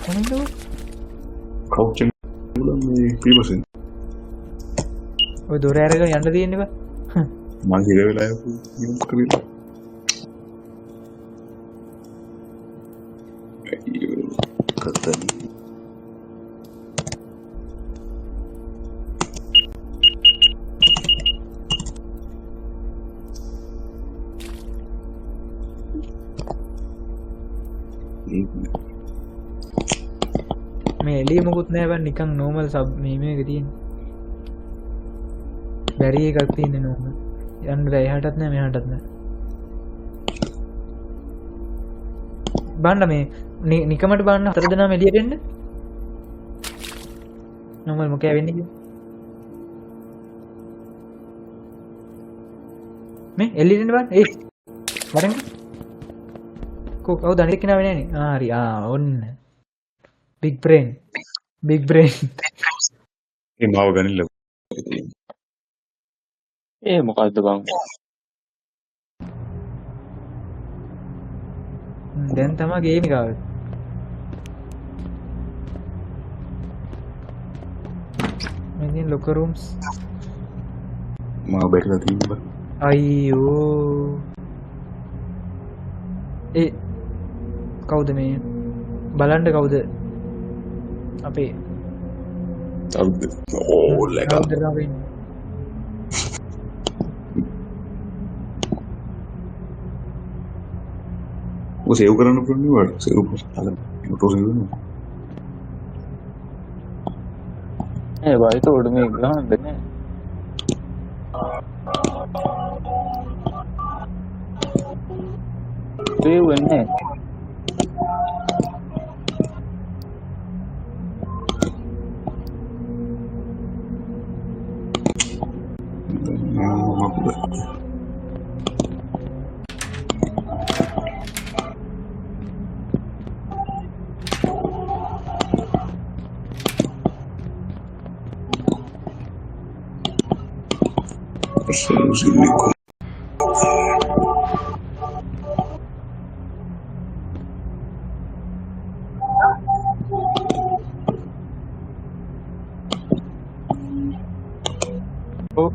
කොහොමද? කවුච් එක මේ ප්‍රීමසෙන් ඔය දොර අරගෙන යන්න තියෙන්නේ බා. මං හිර වෙලා යපු කරේ කතන් මේ එළිය මොකුත් නැහැ බං නිකන් normal sub මේක තියෙන්නේ. බැරි එකක් තියෙන්නේ normal. යන්න බෑ එහාටත් නැහැ මෙහාටත් නැහැ. බන්න මේ නිකමට බන්න හතර දෙනාම එළියට එන්න. normal මොකෑ වෙන්නේ කිව්ව? මේ එළියට එන්න බන්න. ඒ වරෙන් කවුද අනිත් කෙනා වෙන්නේ නේ? හරි ඔන්න. big brain. ඒ මාව ගනින්න ඒ මොකද්ද බං දැන් තමයි ගේම් එක ආවේ. මෙන්න locker rooms. මාව බැලලා තිබ්බා අයියෝ. ඒ කවුද මේ බලන්න කවුද අපේ තරුද්ද ඕ ලැක අවුරුද්දට තමයි ඉන්නේ. ඔය සේව් කරන්න පුළුවන් නේ වල සේව් කරලා ඔටෝ සේව් වෙනවා ඒ වයිට උඩ මේ ගහන්න දෙන්නේ සේව් වෙන්නේ Soluzione ඔව්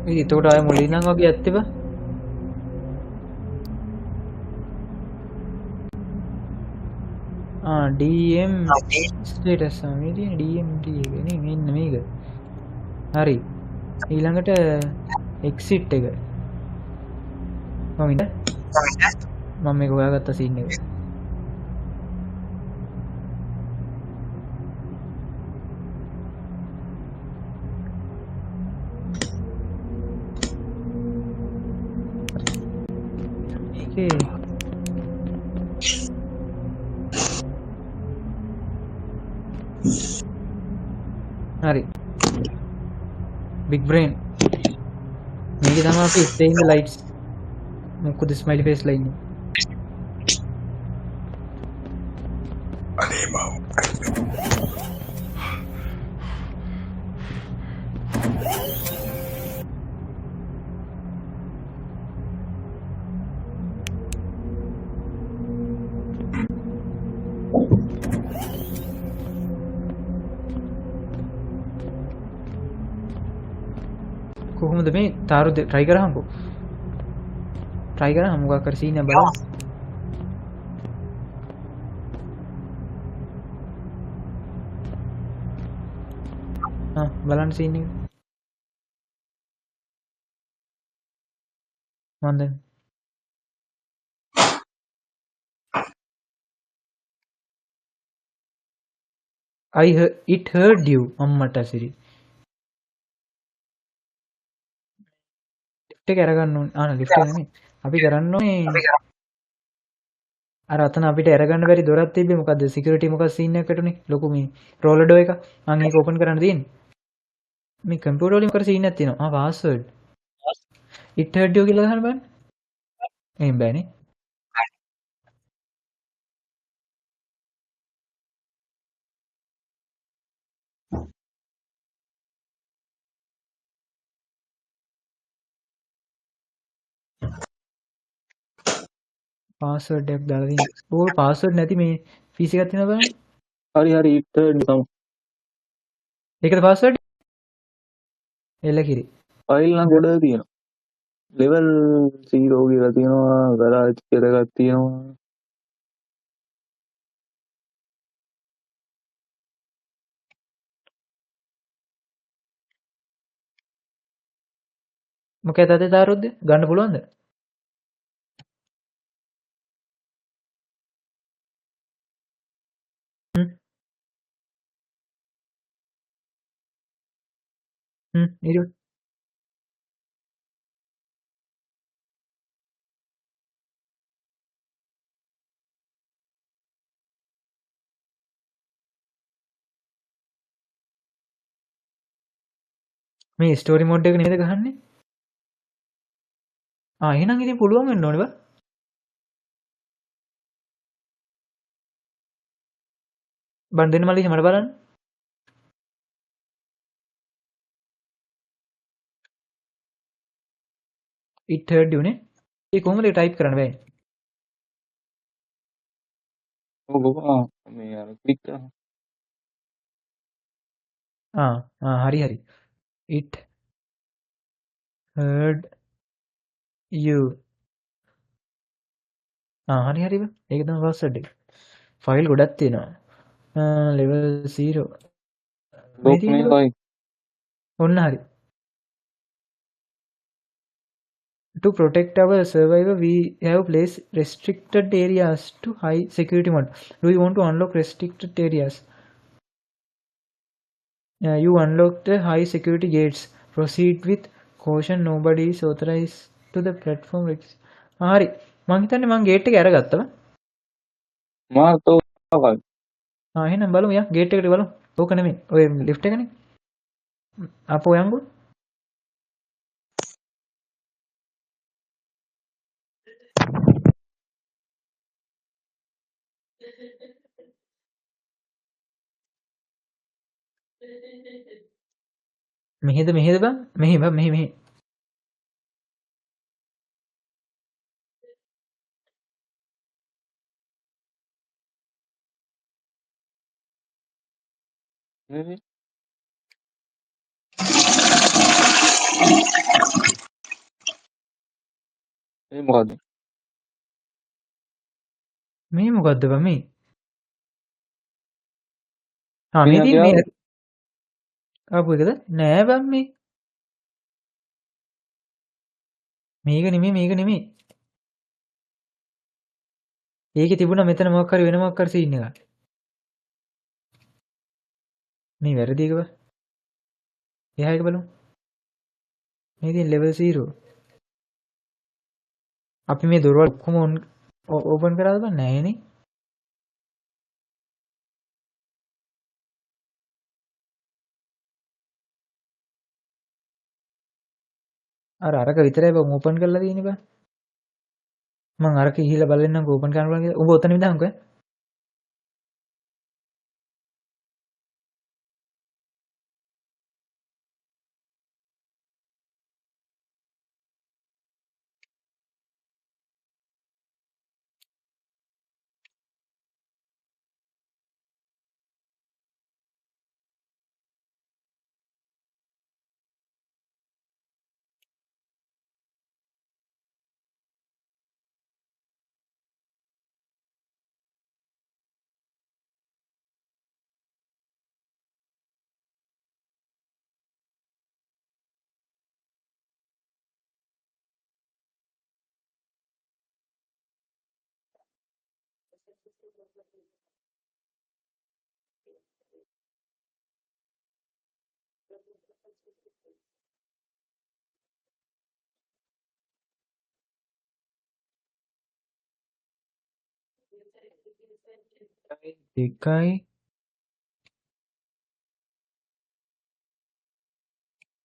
ඉතින් එතකොට ආයෙ මුලින් නම් වගේ ඇත්තේ බා. DM ස්ටේටස් මේ තියෙන DMT එක නේ මෙන්න මේක. හරි. ඊළඟට exit එක. කොහොමද? මම මේක හොයාගත්ත සීන් එක. ඒකේ හරි big brain මේක තමයි අපි stay in the lights මොකද smiley face line එක. කොහොමද මේ තාරු try කරාමකෝ try කරාම මොකක් කර සීන් එක බලන්න බලන්න සීන් එක මන් දැන් it heard you අම්මට සිරි ලිෆ්ට් එක අරගන්න ඕනේ ලිෆ්ට් එක නෙමෙයි අපි කරන්න ඕනේ අර අතන අපිට අරගන්න බැරි දොරක් තිබ්බේ මොකද්ද සිකියුරිටි මොකක් සීන් එකකට උනේ ලොකු මේ රෝලර් ඩෝ එක මම ඒක ඕපන් කරන්න තියෙන්නේ මේ කම්පියුටර් වලින් කර සීන් එකක් තියෙනවා පාස්වර්ඩ් it heard you කියලා ගහන්න බලන්න එහෙම බෑනේ පාස්වර්ඩ් එකක් දාලා තියෙනවා ඕක පාස්වර්ඩ් නැති මේ PC එකක් තියෙනවා බලන්න හරි හරි ඉතින් ඒකද පාස්වර්ඩ් එල කිරි ෆයිල් නම් ගොඩ තියෙනවා ලෙවල් 0 කියලා තියෙනවා ගරාජ් කියලා එකක් තියෙනවා මොකද අද තාරුද්ද ගන්න පුළුවන්ද ඉරු මේ ස්ටෝරි මෝඩ් එක නේද ගහන්නේ එහෙනම් ඉතින් පුළුවන් වෙන්න ඕනේ බා බන් දෙන්න මල්ලි මට බලන්න it heard you නේ ඒ කොහොමද ටයිප් කරන්න බෑ ඔව් මේ අර ක්ලික් කරා හරි හරි it heard you හරි හරි බා ඒක තමයි පාස්වර්ඩ් එක ෆයිල් ගොඩක් තියෙනවා level 0 මේ ලොක් මේ තියෙන්නේ වයි ඔන්න හරි to protect our survivor we have placed restricted areas to high security mode do you want to unlock restricted areas you unlock the high security gates proceed with caution nobody is authorized to the platform හරි මං හිතන්නේ මං gate එක අරගත්තා මාතෝ වයි එහෙනම් බලමු යා gate එකට බලමු ඕක නෙමෙයි ඔය ලිෆ්ට් එකනේ අපෝ යංගු මෙහෙද බං මෙහෙ බං මෙහෙ නේ ඒ මොකද්ද මේ මොකද්ද බං මේ මේ මෙයා තියෙන්නේ මේ ගියා ආපු එකද නෑ බං මේක නෙමෙයි ඒකේ තිබුණා මෙතන මොකක් හරි වෙන මොකක් හරි සීන් එකක් මේ වැරදි එක බං එහා එක බලමු මේ තියෙන level 0 අපි මේ දොරවල් ඔක්කොම ඕපන් කරාද බං නෑනේ අරක විතරයි බං ඕපන් කරලා තියෙන්නේ බං මං අරක ගිහිල්ලා බලන්නම් ඕපන් කරන්න බලන්න කියලා. ඔබ ඔතන ඉඳන්කෝ එකයි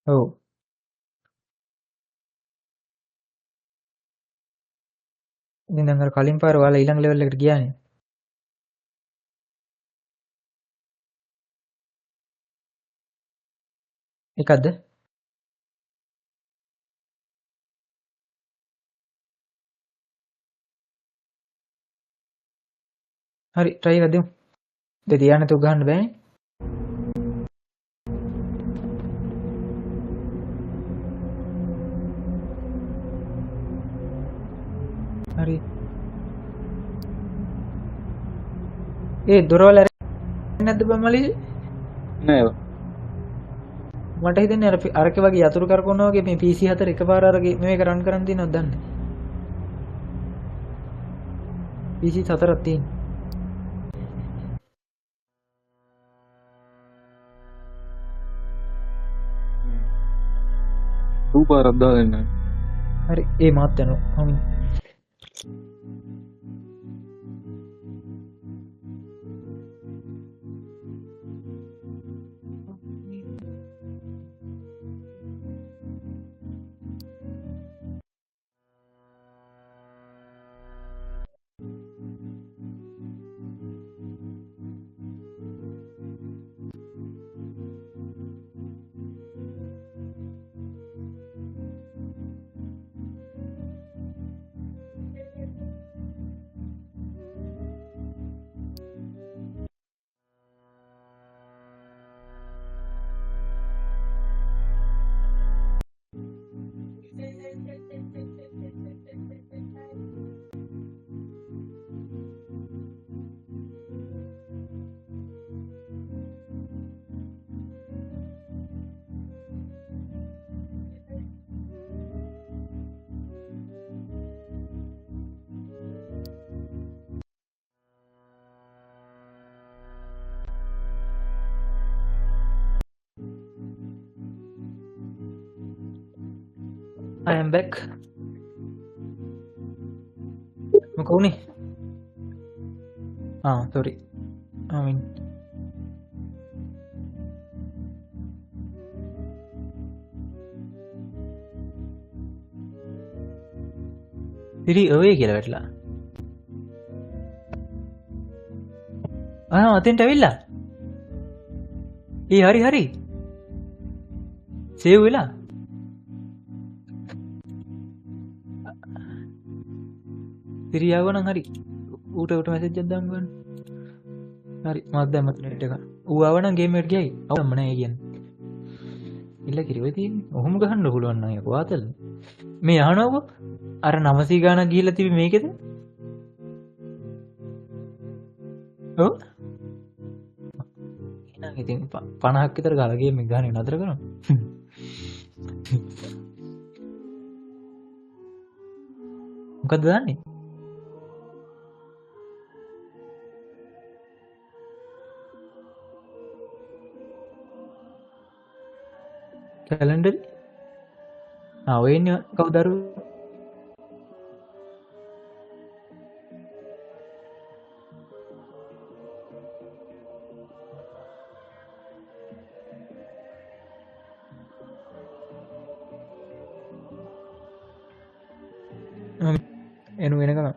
ඔව් ඉතින් දැන් අර කලින් පාර ඔයාලා ඊළඟ ලෙවල් එකට ගියානේ එකක්ද හරි try එකක් දෙමු දෙ තියන්න තු ගහන්න බෑනේ හරි ඒ දොරවල් අරගෙන නැද්ද බං මලී නෑ මට හිතෙන්නේ අරක වගේ යතුරු කරකවනවා වගේ මේ PC 4 එකපාර අරගේ මේක රන් කරන් තියෙනවද දන්නේ PC 4ක් තියෙන රූපාරක් දාලා ඉන්න හරි ඒ මාත් යනවා හමින් I am back. මොකෝ උනේ? sorry. I mean ඉරි ඔය කියලා වැටලා. අතෙන්ට ඇවිල්ලා. හරි. සේව් වෙලා. ඉරි ආවනම් හරි. ඌට මැසේජ් එකක් දාන්න ගන්න. හරි මත් දැම්මත් නෙට් එක. ඌ ආවනම් ගේම් එකට ගියයි. අවුම්ම නෑ කියන්නේ. ඉල්ල කිරිවෙ තියෙන්නේ. ඔහොම ගහන්න පුළුවන් නම් යකෝ ආතල්. මේ අහනවකෝ අර 900 ගානක් ගිහිල්ලා තිබි මේකෙද? ඔව්. එහෙනම් ඉතින් 50ක් විතර ගාලා ගේම් එක ගහන්නේ නතර කරමු. මොකද දන්නේ? කැලෙන්ඩර් ඔය ඉන්නේ කවුද අර එනු වෙනකම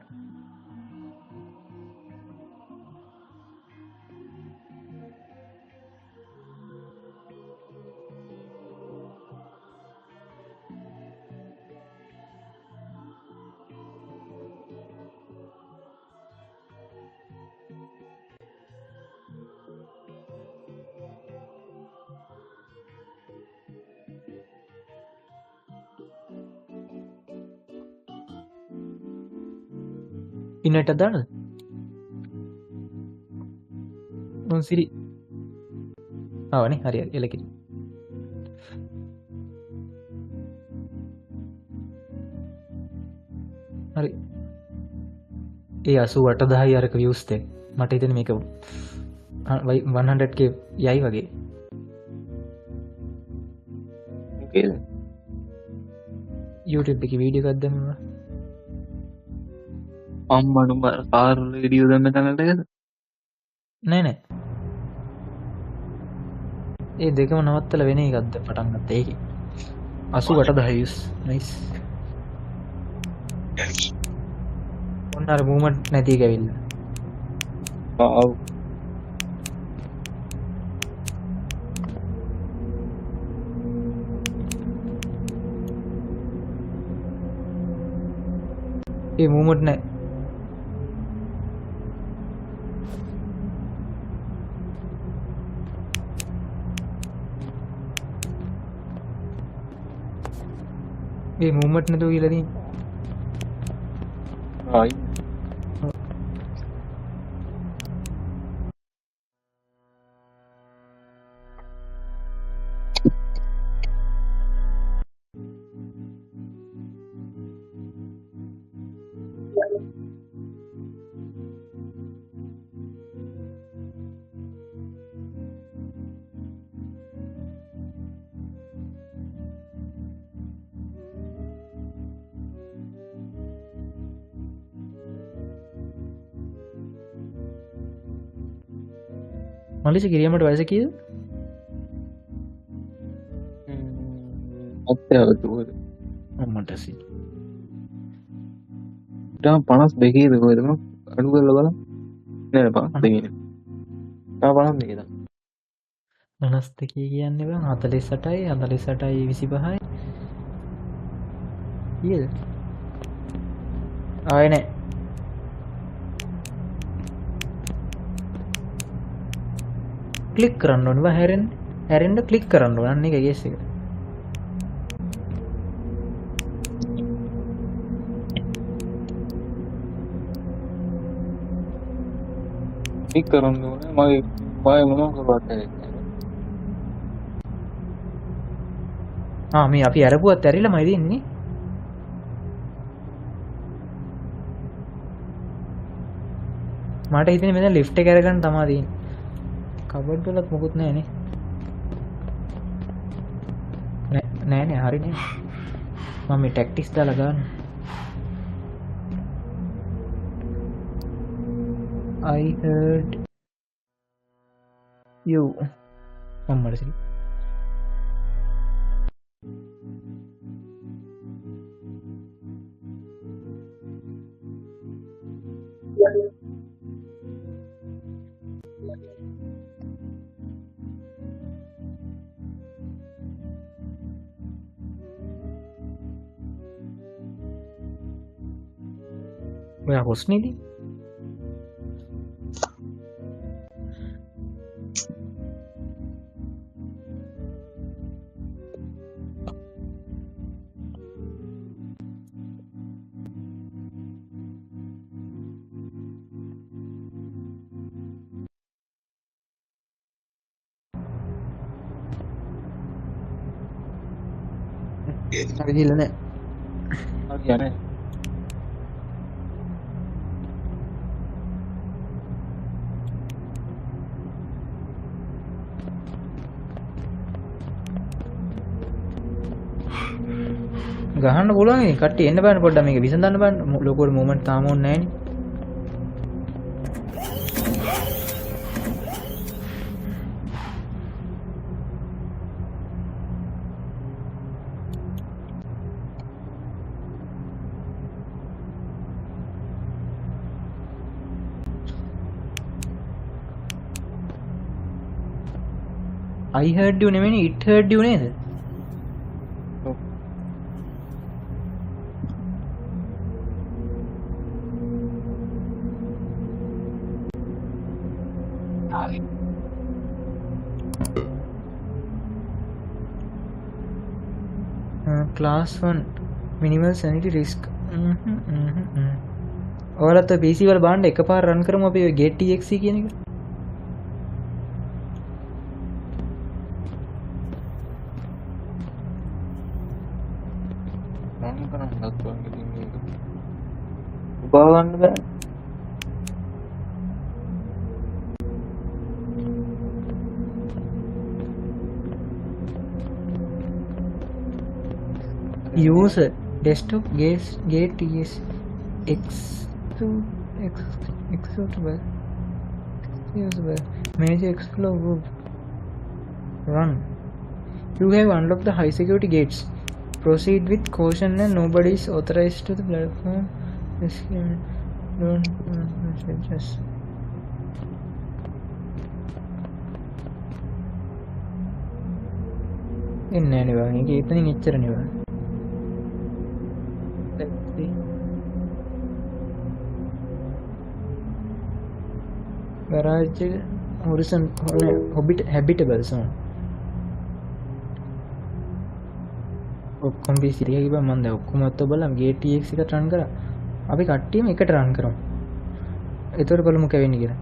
ඉන්නට දානද? උන් සිරි. ආවනේ හරි එලකිරි. හරි. ඒ 88000 අරක views දෙක. මට හිතෙන්නේ මේක 100k යයි වගේ. මොකේද? YouTube එකේ වීඩියෝ එකක් දැම්මම අම්මනුම කාර් වීඩියෝ දැම්ම තැනට එකද? නෑ. ඒ දෙකම නවත්තලා වෙන එකක්ද පටන් ගත්තා ඒකේ. 88000 views. nice. ඔන්න අර මූවමන්ට් නැති එක ඇවිල්ලා. ආව්. ඒ මූවමන්ට් නැහැ. ඒ මූවමන්ට් නැතුව කියලා තියෙන්නේ. ආයි. මලිස කිරියමට වයස කීයද? අත්‍යවතුවද මට සි. ඊට 52ද කොහෙද මම අඩු කරලා බලන්න. නෑ 52නේ. 52 ද. 92 කියන්නේ බං 48යි 48යි 25යි. ඊයද? ආයේ නෑ. ක්ලික් කරන්න ඕනේ බා හැරෙන්න ක්ලික් කරන්න ඕන අන්න එක ගේස් එක. ක්ලික් කරන්න ඕනේ මගේ මොනවා කරවත් නැහැ. මේ අපි අරපුවත් ඇරිලාමයි දෙන්නේ. මට හිතෙන්නේ මෙතන ලිෆ්ට් එක අරගන්න තමයි තියෙන්නේ. කබඩ් වලත් මොකුත් නැහැ නේ. නෑ හරි නෑ. මම මේ ටැක්ටික්ස් දාලා ගන්න. I heard you. මම්මට සිරි. ඔයා හොස්නේදී? හරි ගිහලා නැහැ. හරි යන්නේ. ගහන්න පුළුවන් නේ කට්ටිය එන්න බෑනේ පොඩ්ඩක් මේක විසඳන්න බෑනේ ලොකුවට මොමන්ට් තාම ඕනේ නැහැ නේ I heard you නෙමෙයි it heard you නේද class 1 minimal sanity risk ඔයාලත් ඔය PC වල බලන්න එකපාර රන් කරමු අපි ඔය gate txt කියන එක රන් කරන්නත් වගේ ඉතින් මේක උපා ගන්න බෑ user desktop gate is executable usable major explore group run you have unlocked the high security gates proceed with caution and nobody is authorized to the platform don't just එන්නේ නේ වගේ ඒක ඉතින් එච්චර නේ garage horizon habitable zone ඔක්කොම බීසිරිය කිව්වා මම දැන් ඔක්කොම අත බලලා gate tx එකට run කරා අපි කට්ටියම එකට run කරමු ඒතර බලමු කැවෙන්නේ කියලා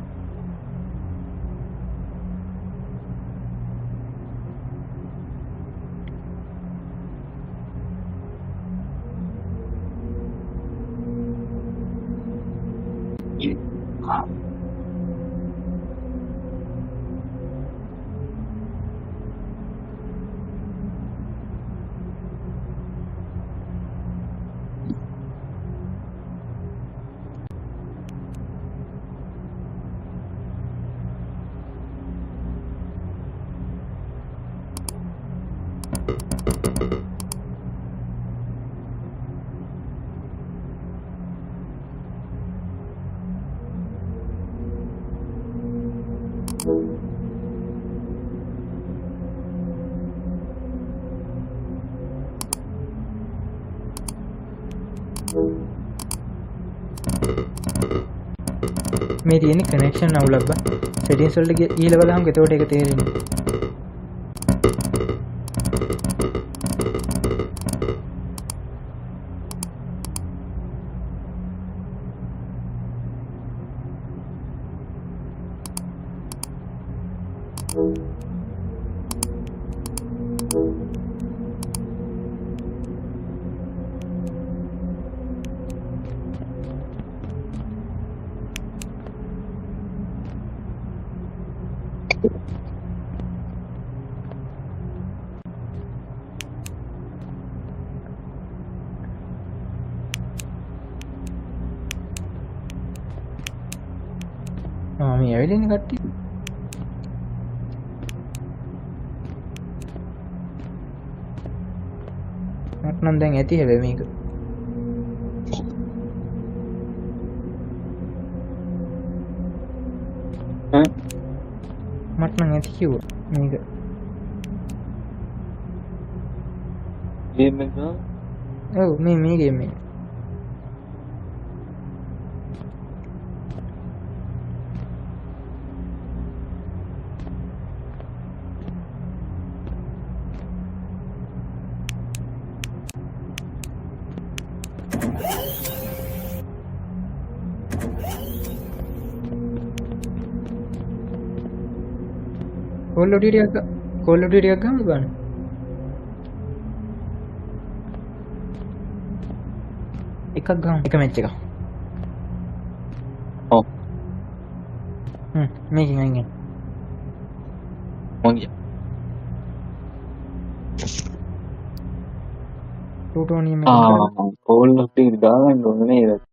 මේ තියෙන කනෙක්ෂන් අවුලක් බා සෙටින්ස් වලට ගිහලා බලහම එතකොට ඒක තේරෙන්නේ මේ ඇවිදින්න කට්ටිය. මට නම් දැන් ඇති හැබැයි මේක. මට නම් ඇති කිව්වා මේක. ගේම් එක ඔව් මේ ගේම් එක. Call of Duty එකක් ගමු බලන්න. එකක් ගමු. එක මැච් එකක්. ඔව් මේකෙන් අයින් වෙන්න. මොන්ගේ ප්ලූටෝනියම් එක. කෝල් ඔෆ් ඩියුටි දාගන්න ඕනේ නේද?